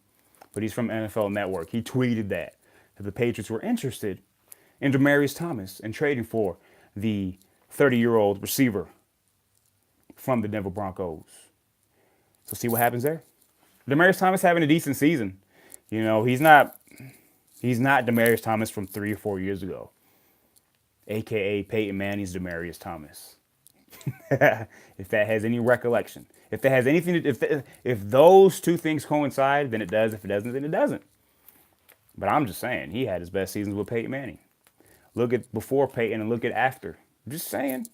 but he's from NFL Network. He tweeted that the Patriots were interested in Demaryius Thomas and trading for the 30-year-old receiver from the Denver Broncos. So see what happens there. Demaryius Thomas having a decent season. He's not Demaryius Thomas from 3 or 4 years ago, a.k.a. Peyton Manning's Demaryius Thomas. If that has any recollection. If that has anything, if those two things coincide, then it does. If it doesn't, then it doesn't. But I'm just saying, he had his best seasons with Peyton Manning. Look at before Peyton and look at after. I'm just saying.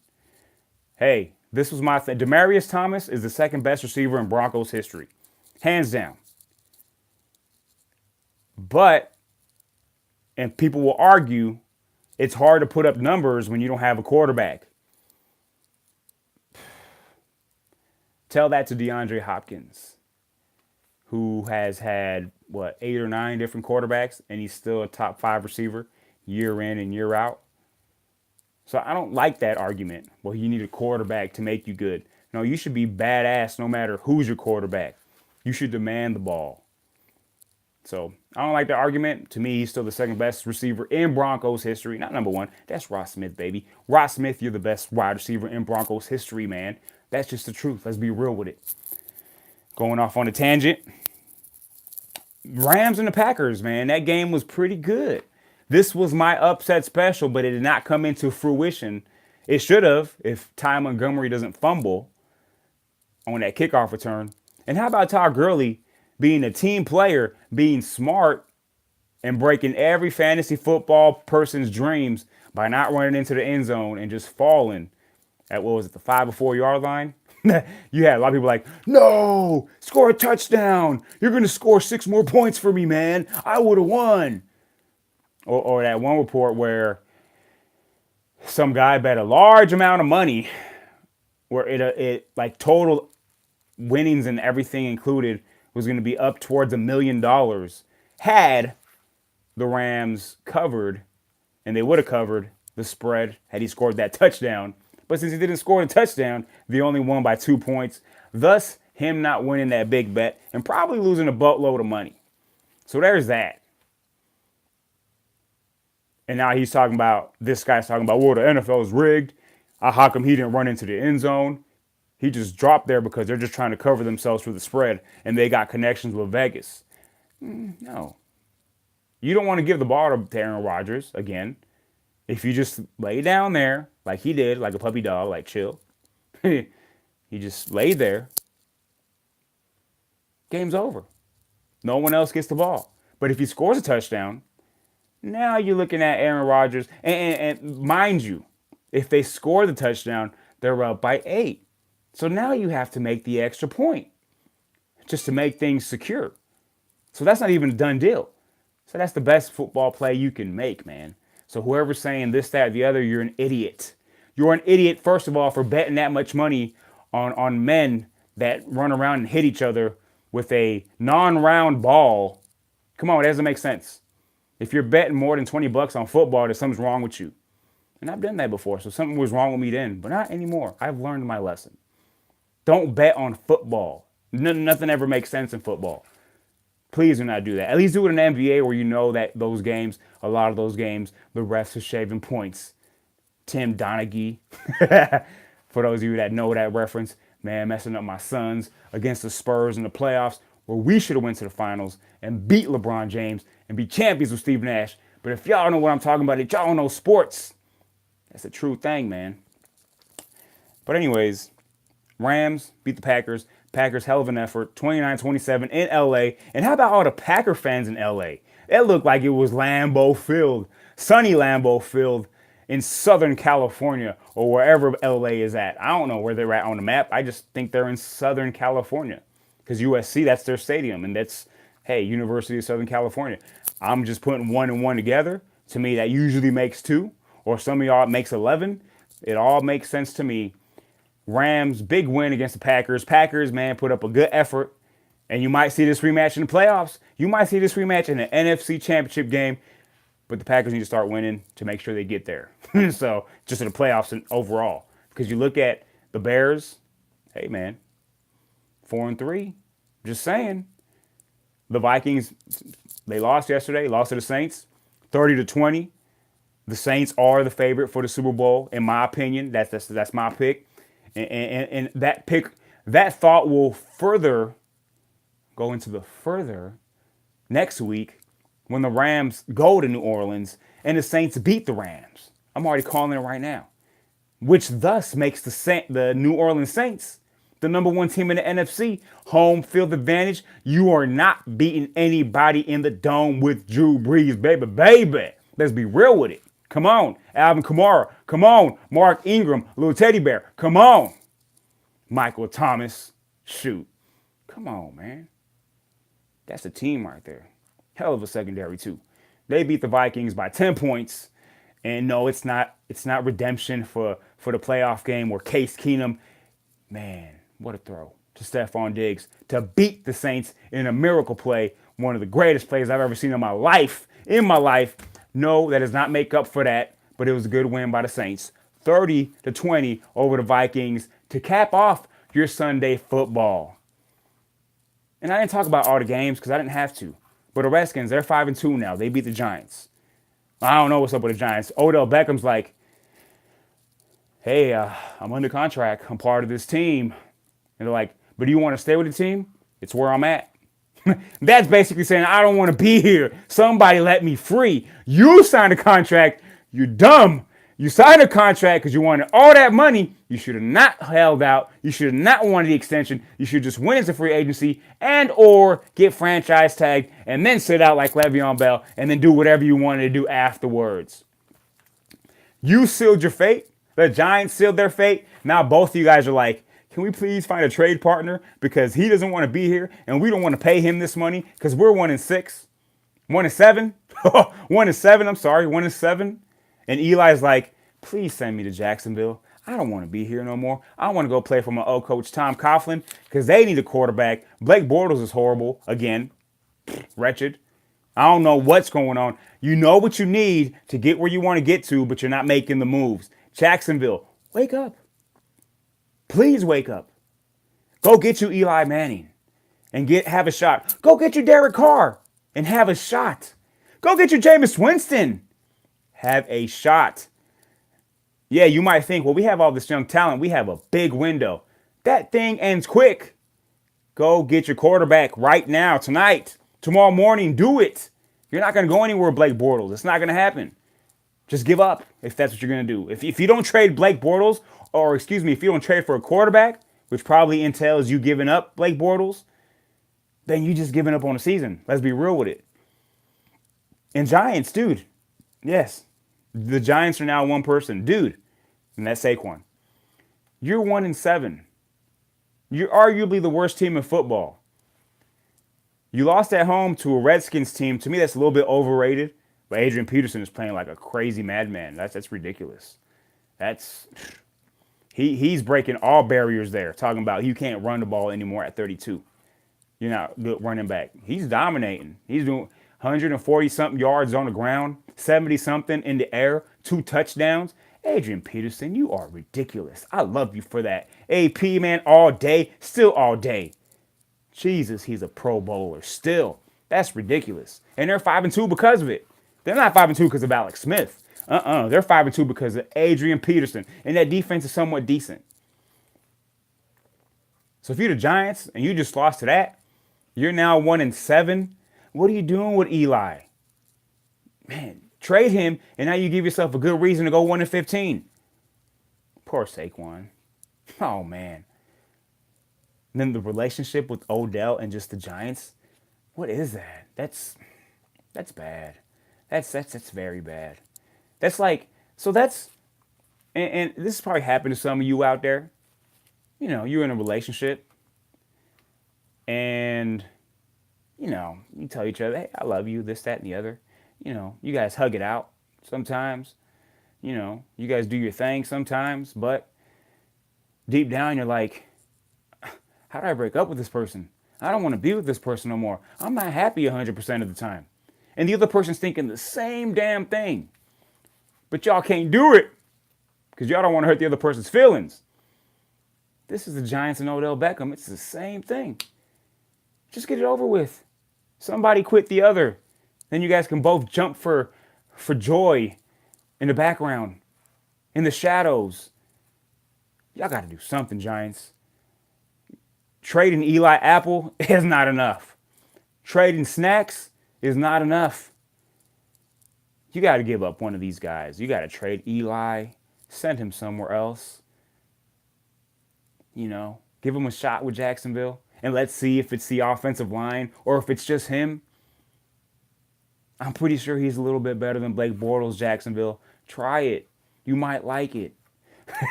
Hey, this was my thing. Demaryius Thomas is the 2nd best receiver in Broncos history. Hands down. But, and people will argue, it's hard to put up numbers when you don't have a quarterback. Tell that to DeAndre Hopkins, who has had, 8 or 9 different quarterbacks, and he's still a top 5 receiver year in and year out. So I don't like that argument. Well, you need a quarterback to make you good. No, you should be badass no matter who's your quarterback. You should demand the ball. So I don't like that argument. To me, he's still the 2nd best receiver in Broncos history. Not number 1. That's Ross Smith, baby. Ross Smith, you're the best wide receiver in Broncos history, man. That's just the truth. Let's be real with it. Going off on a tangent. Rams and the Packers, man. That game was pretty good. This was my upset special, but it did not come into fruition. It should have if Ty Montgomery doesn't fumble on that kickoff return. And how about Todd Gurley being a team player, being smart, and breaking every fantasy football person's dreams by not running into the end zone and just falling at, the 5 or 4 yard line? You had a lot of people like, no, score a touchdown. You're going to score 6 more points for me, man. I would have won. Or that one report where some guy bet a large amount of money where it total winnings and everything included was going to be up towards $1 million had the Rams covered, and they would have covered the spread had he scored that touchdown. But since he didn't score the touchdown, they only won by 2 points. Thus, him not winning that big bet and probably losing a boatload of money. So there's that. And now he's talking about, this guy's talking about, well, the NFL is rigged. How come he didn't run into the end zone? He just dropped there because they're just trying to cover themselves for the spread and they got connections with Vegas. No. You don't want to give the ball to Aaron Rodgers again. If you just lay down there like he did, like a puppy dog, like chill, he just laid there, game's over. No one else gets the ball. But if he scores a touchdown, now you're looking at Aaron Rodgers. And mind you, if they score the touchdown, they're up by 8. So now you have to make the extra point just to make things secure. So that's not even a done deal. So that's the best football play you can make, man. So whoever's saying this, that, or the other, you're an idiot. You're an idiot, first of all, for betting that much money on men that run around and hit each other with a non-round ball. Come on, it doesn't make sense. If you're betting more than $20 on football, then something's wrong with you. And I've done that before, so something was wrong with me then, but not anymore. I've learned my lesson. Don't bet on football. Nothing ever makes sense in football. Please do not do that. At least do it in the NBA where you know that those games, a lot of those games, the refs are shaving points. Tim Donaghy, for those of you that know that reference, man, messing up my Suns against the Spurs in the playoffs where we should have went to the finals and beat LeBron James and be champions with Steve Nash. But if y'all know what I'm talking about, if y'all don't know sports, that's a true thing, man. But anyways, Rams beat the Packers. Packers, hell of an effort, 29-27 in LA. And how about all the Packer fans in LA? It looked like it was Lambeau Field, sunny Lambeau Field in Southern California or wherever LA is at. I don't know where they're at on the map. I just think they're in Southern California because USC, that's their stadium. And that's, hey, University of Southern California. I'm just putting 1 and 1 together. To me, that usually makes 2. Or some of y'all, it makes 11. It all makes sense to me. Rams, big win against the Packers. Packers, man, put up a good effort. And you might see this rematch in the playoffs. You might see this rematch in an NFC championship game. But the Packers need to start winning to make sure they get there. So, just in the playoffs and overall. Because you look at the Bears, hey, man, 4-3. Just saying. The Vikings, they lost yesterday. Lost to the Saints, 30-20. The Saints are the favorite for the Super Bowl, in my opinion. That's my pick. And that pick, that thought will further go into the further next week when the Rams go to New Orleans and the Saints beat the Rams. I'm already calling it right now, which thus makes the New Orleans Saints the number 1 team in the NFC. Home field advantage. You are not beating anybody in the dome with Drew Brees, baby. Let's be real with it. Come on, Alvin Kamara. Come on, Mark Ingram, little teddy bear. Come on, Michael Thomas. Shoot. Come on, man. That's a team right there. Hell of a secondary, too. They beat the Vikings by 10 points. And no, it's not redemption for the playoff game where Case Keenum, man, what a throw to Stephon Diggs to beat the Saints in a miracle play. One of the greatest plays I've ever seen in my life. No, that does not make up for that, but it was a good win by the Saints. 30-20 over the Vikings to cap off your Sunday football. And I didn't talk about all the games because I didn't have to. But the Redskins, they're 5-2 now. They beat the Giants. I don't know what's up with the Giants. Odell Beckham's like, hey, I'm under contract. I'm part of this team. And they're like, but do you want to stay with the team? It's where I'm at. That's basically saying, I don't want to be here. Somebody let me free. You signed a contract. You're dumb. You signed a contract because you wanted all that money. You should have not held out. You should have not wanted the extension. You should just win as a free agency and or get franchise tagged and then sit out like Le'Veon Bell and then do whatever you wanted to do afterwards. You sealed your fate. The Giants sealed their fate. Now both of you guys are like, can we please find a trade partner because he doesn't want to be here and we don't want to pay him this money because we're 1-6, 1-7, 1-7. I'm sorry, 1-7. And Eli's like, please send me to Jacksonville. I don't want to be here no more. I want to go play for my old coach Tom Coughlin because they need a quarterback. Blake Bortles is horrible again, wretched. I don't know what's going on. You know what you need to get where you want to get to, but you're not making the moves. Jacksonville, wake up. Please wake up. Go get you Eli Manning and have a shot. Go get you Derek Carr. and have a shot. Go get your Jameis Winston. Have a shot. Yeah, you might think, well, we have all this young talent. We have a big window. That thing ends quick. Go get your quarterback right now, tonight, tomorrow morning. Do it. You're not going to go anywhere with Blake Bortles. It's not going to happen. Just give up if that's what you're going to do. If you don't trade Blake Bortles, or excuse me, if you don't trade for a quarterback, which probably entails you giving up Blake Bortles, then you just giving up on the season. Let's be real with it. And Giants, dude. Yes. The Giants are now one person. Dude. And that's Saquon. You're 1-7. You're arguably the worst team in football. You lost at home to a Redskins team. To me, that's a little bit overrated. But Adrian Peterson is playing like a crazy madman. That's ridiculous. He's breaking all barriers there. Talking about you can't run the ball anymore at 32. You're not good running back. He's dominating. He's doing 140-something yards on the ground, 70-something in the air, 2 touchdowns. Adrian Peterson, you are ridiculous. I love you for that. AP, man, all day, still all day. Jesus, he's a Pro Bowler still. That's ridiculous. And they're 5-2 because of it. They're not 5-2 because of Alex Smith. They're 5-2 because of Adrian Peterson. And that defense is somewhat decent. So if you're the Giants and you just lost to that, you're now 1-7. What are you doing with Eli? Man, trade him, and now you give yourself a good reason to go 1-15. Poor Saquon. Oh, man. And then the relationship with Odell and just the Giants. What is that? That's bad. That's very bad. That's like, so that's, and this has probably happened to some of you out there. You know, you're in a relationship and, you know, you tell each other, hey, I love you, this, that, and the other. You know, you guys hug it out sometimes. You know, you guys do your thing sometimes, but deep down you're like, how do I break up with this person? I don't want to be with this person no more. I'm not happy 100% of the time. And the other person's thinking the same damn thing. But y'all can't do it because y'all don't want to hurt the other person's feelings. This is the Giants and Odell Beckham. It's the same thing. Just get it over with. Somebody quit the other. Then you guys can both jump for joy in the background, in the shadows. Y'all got to do something, Giants. Trading Eli Apple is not enough. Trading Snacks is not enough. You got to give up one of these guys. You got to trade Eli, send him somewhere else. You know, give him a shot with Jacksonville, and let's see if it's the offensive line or if it's just him. I'm pretty sure he's a little bit better than Blake Bortles, Jacksonville. Try it. You might like it.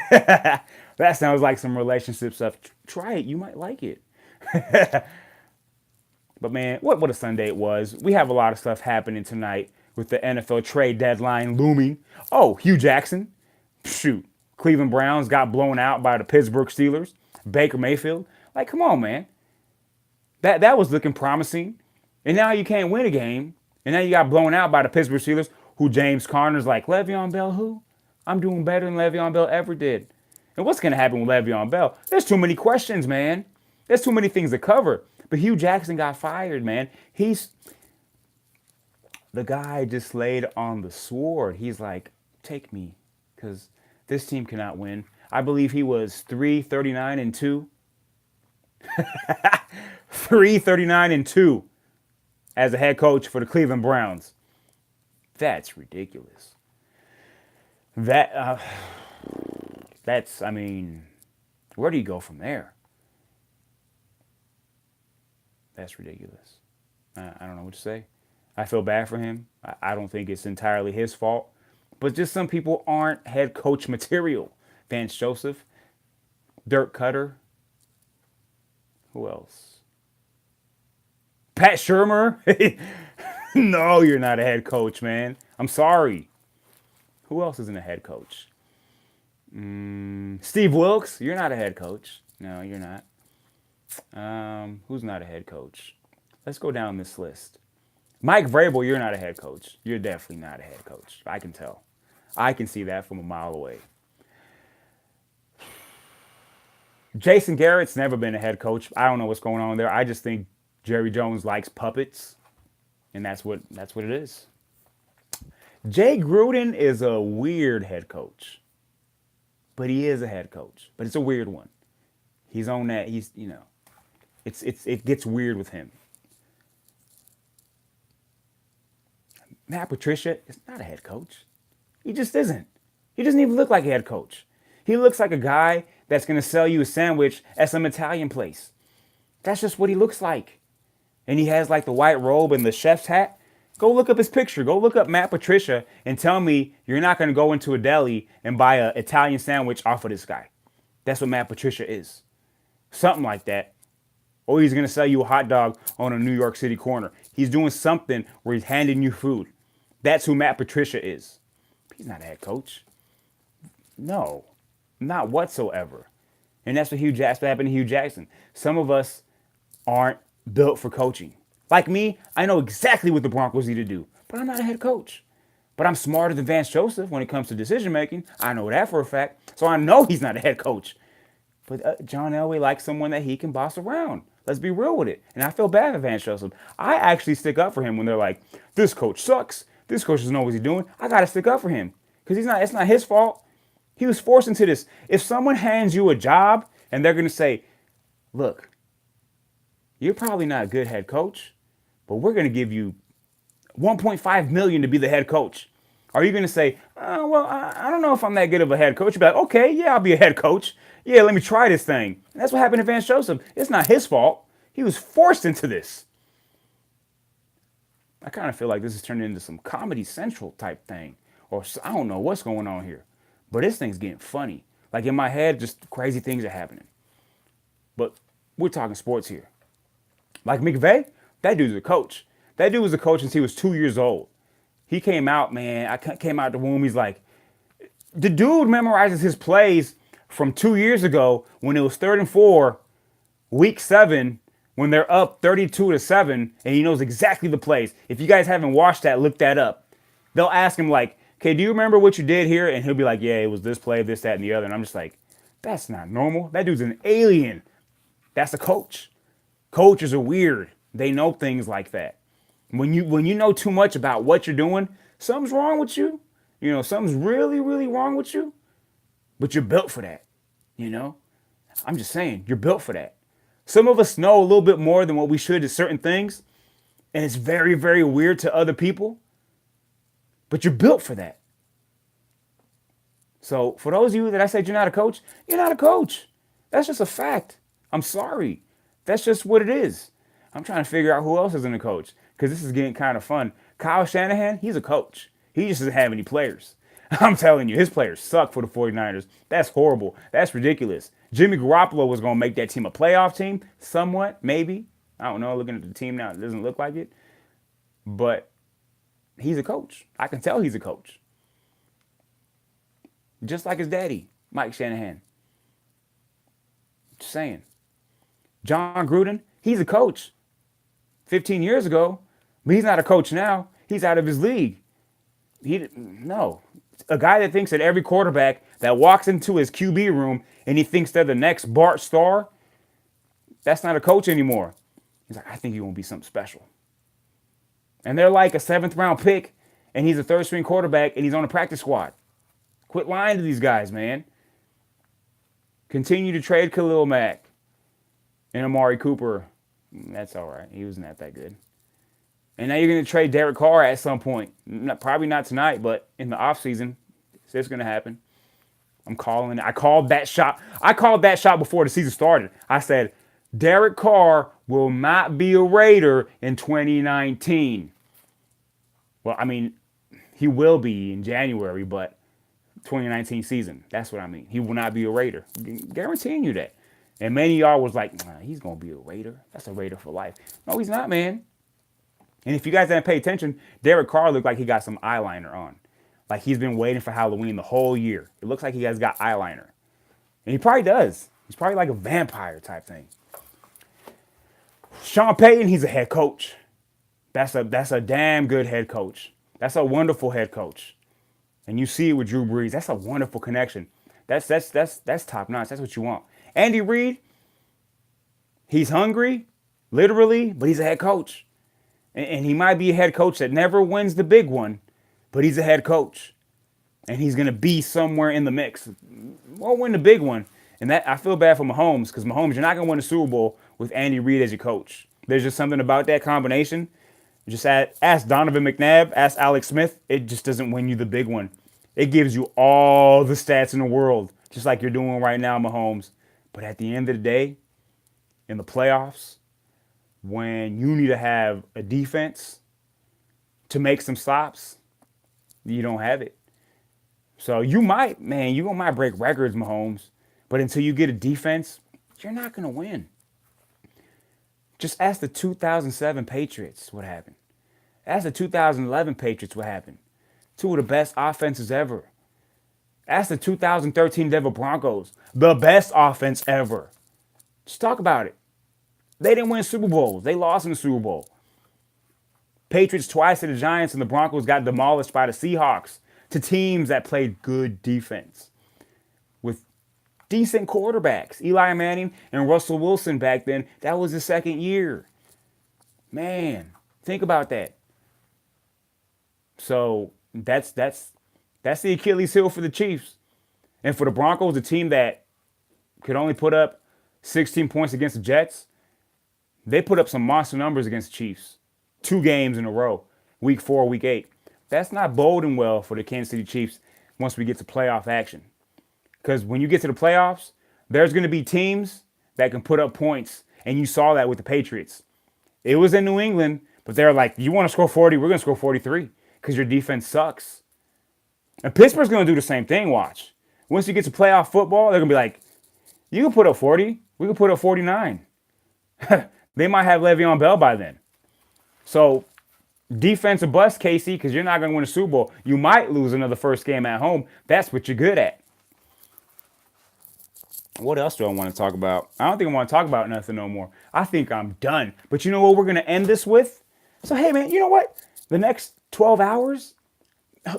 That sounds like some relationship stuff. Try it. You might like it. But man, what a Sunday it was. We have a lot of stuff happening tonight with the NFL trade deadline looming. Oh, Hugh Jackson. Shoot. Cleveland Browns got blown out by the Pittsburgh Steelers. Baker Mayfield. Like, come on, man. That was looking promising. And now you can't win a game. And now you got blown out by the Pittsburgh Steelers, who James Conner's like, Le'Veon Bell who? I'm doing better than Le'Veon Bell ever did. And what's going to happen with Le'Veon Bell? There's too many questions, man. There's too many things to cover. But Hugh Jackson got fired, man. The guy just laid on the sword. He's like, take me, because this team cannot win. I believe he was 3-39-2. 3-39-2 as a head coach for the Cleveland Browns. That's ridiculous. That's, I mean, where do you go from there? That's ridiculous. I don't know what to say. I feel bad for him. I don't think it's entirely his fault. But just some people aren't head coach material. Vance Joseph, Dirk Cutter. Who else? Pat Shurmur. No, you're not a head coach, man. I'm sorry. Who else isn't a head coach? Steve Wilkes. You're not a head coach. No, you're not. Who's not a head coach? Let's go down this list. Mike Vrabel, you're not a head coach. You're definitely not a head coach. I can tell. I can see that from a mile away. Jason Garrett's never been a head coach. I don't know what's going on there. I just think Jerry Jones likes puppets. And that's what it is. Jay Gruden is a weird head coach, but he is a head coach. But it's a weird one. He's on that. It gets weird with him. Matt Patricia is not a head coach. He just isn't. He doesn't even look like a head coach. He looks like a guy that's going to sell you a sandwich at some Italian place. That's just what he looks like. And he has like the white robe and the chef's hat. Go look up his picture. Go look up Matt Patricia and tell me you're not going to go into a deli and buy an Italian sandwich off of this guy. That's what Matt Patricia is. Something like that. Or he's going to sell you a hot dog on a New York City corner. He's doing something where he's handing you food. That's who Matt Patricia is. He's not a head coach. No, not whatsoever. And that's what happened to Hugh Jackson. Some of us aren't built for coaching. Like me, I know exactly what the Broncos need to do, but I'm not a head coach. But I'm smarter than Vance Joseph when it comes to decision making. I know that for a fact. So I know he's not a head coach. But John Elway likes someone that he can boss around. Let's be real with it. And I feel bad for Vance Joseph. I actually stick up for him when they're like, this coach sucks. This coach doesn't know what he's doing. I got to stick up for him because it's not his fault. He was forced into this. If someone hands you a job and they're going to say, look, you're probably not a good head coach, but we're going to give you 1.5 million to be the head coach. Are you going to say, well, I don't know if I'm that good of a head coach? You'll be like, okay, yeah, I'll be a head coach. Yeah, let me try this thing. And that's what happened to Vance Joseph. It's not his fault. He was forced into this. I kind of feel like this is turning into some Comedy Central type thing. Or I don't know what's going on here. But this thing's getting funny. Like in my head, just crazy things are happening. But we're talking sports here. Like McVay, that dude's a coach. That dude was a coach since he was 2 years old. He came out, man. I came out the womb. He's like, the dude memorizes his plays from 2 years ago when it was 3rd and 4, week 7, when they're up 32-7, and he knows exactly the plays. If you guys haven't watched that, look that up. They'll ask him like, okay, do you remember what you did here? And he'll be like, yeah, it was this play, this, that, and the other. And I'm just like, that's not normal. That dude's an alien. That's a coach. Coaches are weird. They know things like that. When you know too much about what you're doing, something's wrong with you. You know, something's really, really wrong with you. But you're built for that. You know? I'm just saying, you're built for that. Some of us know a little bit more than what we should at certain things. And it's very, very weird to other people. But you're built for that. So for those of you that I said you're not a coach, you're not a coach. That's just a fact. I'm sorry. That's just what it is. I'm trying to figure out who else isn't a coach because this is getting kind of fun. Kyle Shanahan, he's a coach. He just doesn't have any players. I'm telling you, his players suck for the 49ers. That's horrible. That's ridiculous. Jimmy Garoppolo was going to make that team a playoff team, somewhat, maybe. I don't know. Looking at the team now, it doesn't look like it. But he's a coach. I can tell he's a coach. Just like his daddy, Mike Shanahan. Just saying. John Gruden, he's a coach. 15 years ago, but he's not a coach now. He's out of his league. No. A guy that thinks that every quarterback that walks into his QB room and he thinks they're the next Bart Starr, that's not a coach anymore. He's like, I think you're going to be something special. And they're like a 7th round pick, and he's a 3rd string quarterback, and he's on the practice squad. Quit lying to these guys, man. Continue to trade Khalil Mack and Amari Cooper. That's all right. He was not that good. And now you're going to trade Derek Carr at some point. Probably not tonight, but in the offseason, it's going to happen. I'm calling it. I called that shot. I called that shot before the season started. I said, Derek Carr will not be a Raider in 2019. Well, I mean, he will be in January, but 2019 season. That's what I mean. He will not be a Raider. Guaranteeing you that. And many of y'all was like, nah, he's going to be a Raider. That's a Raider for life. No, he's not, man. And if you guys didn't pay attention, Derek Carr looked like he got some eyeliner on. Like he's been waiting for Halloween the whole year. It looks like he has got eyeliner. And he probably does. He's probably like a vampire type thing. Sean Payton, he's a head coach. That's a damn good head coach. That's a wonderful head coach. And you see it with Drew Brees. That's a wonderful connection. That's top notch. That's what you want. Andy Reid, he's hungry, literally, but he's a head coach. And he might be a head coach that never wins the big one, but he's a head coach. And he's going to be somewhere in the mix. Won't win the big one. And that I feel bad for Mahomes because Mahomes, you're not going to win a Super Bowl with Andy Reid as your coach. There's just something about that combination. Just ask Donovan McNabb, ask Alex Smith. It just doesn't win you the big one. It gives you all the stats in the world, just like you're doing right now, Mahomes. But at the end of the day, in the playoffs, when you need to have a defense to make some stops, you don't have it. So you might break records, Mahomes. But until you get a defense, you're not going to win. Just ask the 2007 Patriots what happened. Ask the 2011 Patriots what happened. Two of the best offenses ever. Ask the 2013 Denver Broncos, the best offense ever. Just talk about it. They didn't win Super Bowls. They lost in the Super Bowl. Patriots twice to the Giants, and the Broncos got demolished by the Seahawks to teams that played good defense with decent quarterbacks. Eli Manning and Russell Wilson back then, that was the second year. Man, think about that. So that's the Achilles heel for the Chiefs. And for the Broncos, a team that could only put up 16 points against the Jets, they put up some monster numbers against the Chiefs. 2 games in a row, week 4, week 8. That's not boding well for the Kansas City Chiefs once we get to playoff action. Because when you get to the playoffs, there's going to be teams that can put up points. And you saw that with the Patriots. It was in New England, but they're like, you want to score 40, we're going to score 43 because your defense sucks. And Pittsburgh's going to do the same thing, watch. Once you get to playoff football, they're going to be like, you can put up 40, we can put up 49. They might have Le'Veon Bell by then. So defensive bust, Casey, because you're not going to win a Super Bowl. You might lose another first game at home. That's what you're good at. What else do I want to talk about? I don't think I want to talk about nothing no more. I think I'm done. But you know what we're going to end this with? So, hey, man, you know what? The next 12 hours,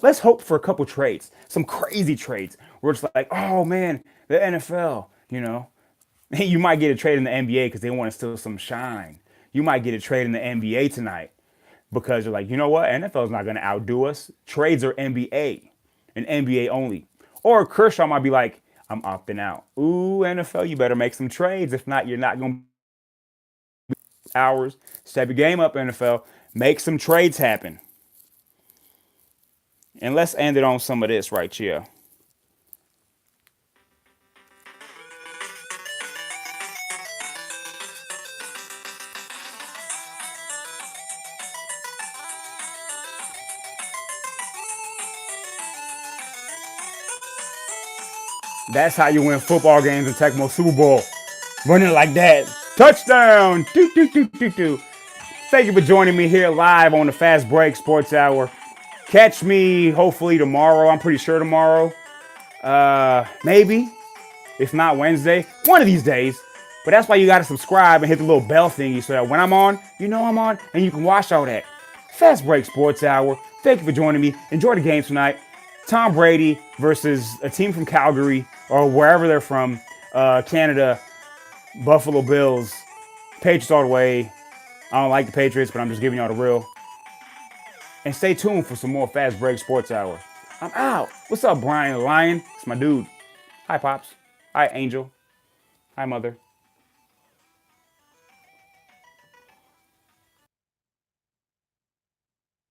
let's hope for a couple trades. Some crazy trades where it's like, oh, man, the NFL, you know. You might get a trade in the NBA because they want to steal some shine. You might get a trade in the NBA tonight because you're like, you know what? NFL's not going to outdo us. Trades are NBA and NBA only. Or Kershaw might be like, I'm opting out. Ooh, NFL, you better make some trades. If not, you're not going to hours. Step your game up, NFL. Make some trades happen. And let's end it on some of this right here. That's how you win football games in Tecmo Super Bowl. Running like that. Touchdown! Doo, doo, doo, doo, doo. Thank you for joining me here live on the Fast Break Sports Hour. Catch me hopefully tomorrow. I'm pretty sure tomorrow. Maybe. If not Wednesday. One of these days. But that's why you got to subscribe and hit the little bell thingy so that when I'm on, you know I'm on and you can watch all that. Fast Break Sports Hour. Thank you for joining me. Enjoy the game tonight. Tom Brady versus a team from Calgary or wherever they're from, Canada, Buffalo Bills, Patriots all the way. I don't like the Patriots, but I'm just giving y'all the real. And stay tuned for some more Fast Break Sports Hour. I'm out. What's up, Brian the Lion? It's my dude. Hi, Pops. Hi, Angel. Hi, Mother.